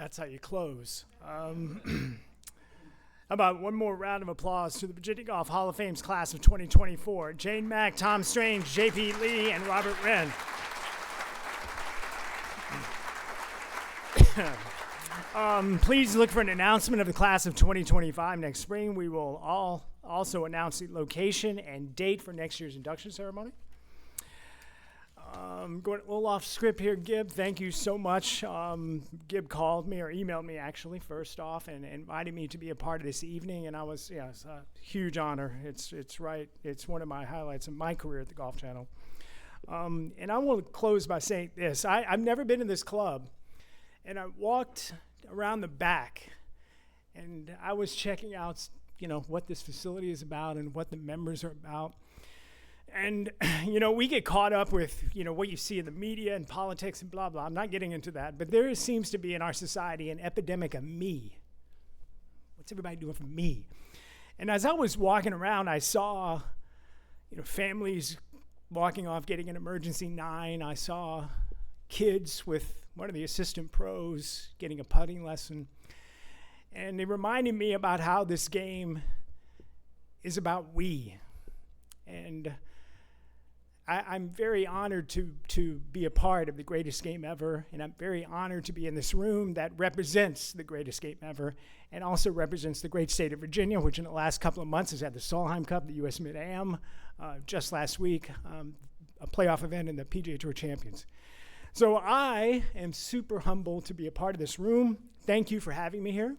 that's how you close. How about one more round of applause to the Virginia Golf Hall of Fame's class of 2024, Jane Mack, Tom Strange, J.P. Leigh, and Robert Wrenn. Please look for an announcement of the class of 2025 next spring. We will also announce the location and date for next year's induction ceremony. Going a little off script here, Gib. Thank you so much. Gib called me or emailed me actually first off and invited me to be a part of this evening, and it's a huge honor. It's right. It's one of my highlights of my career at the Golf Channel. And I want to close by saying this: I've never been in this club, and I walked around the back, and I was checking out, what this facility is about and what the members are about. And, we get caught up with, what you see in the media and politics and blah, blah. I'm not getting into that. But there seems to be in our society an epidemic of me. What's everybody doing for me? And as I was walking around, I saw, families walking off, getting an emergency 9. I saw kids with one of the assistant pros getting a putting lesson. And it reminded me about how this game is about we. And I'm very honored to be a part of the greatest game ever, and I'm very honored to be in this room that represents the greatest game ever and also represents the great state of Virginia, which in the last couple of months has had the Solheim Cup, the U.S. Mid-Am, just last week, a playoff event in the PGA Tour Champions. So I am super humbled to be a part of this room. Thank you for having me here.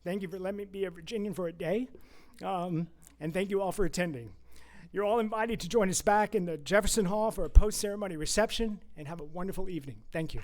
Thank you for letting me be a Virginian for a day, and thank you all for attending. You're all invited to join us back in the Jefferson Hall for a post-ceremony reception, and have a wonderful evening. Thank you.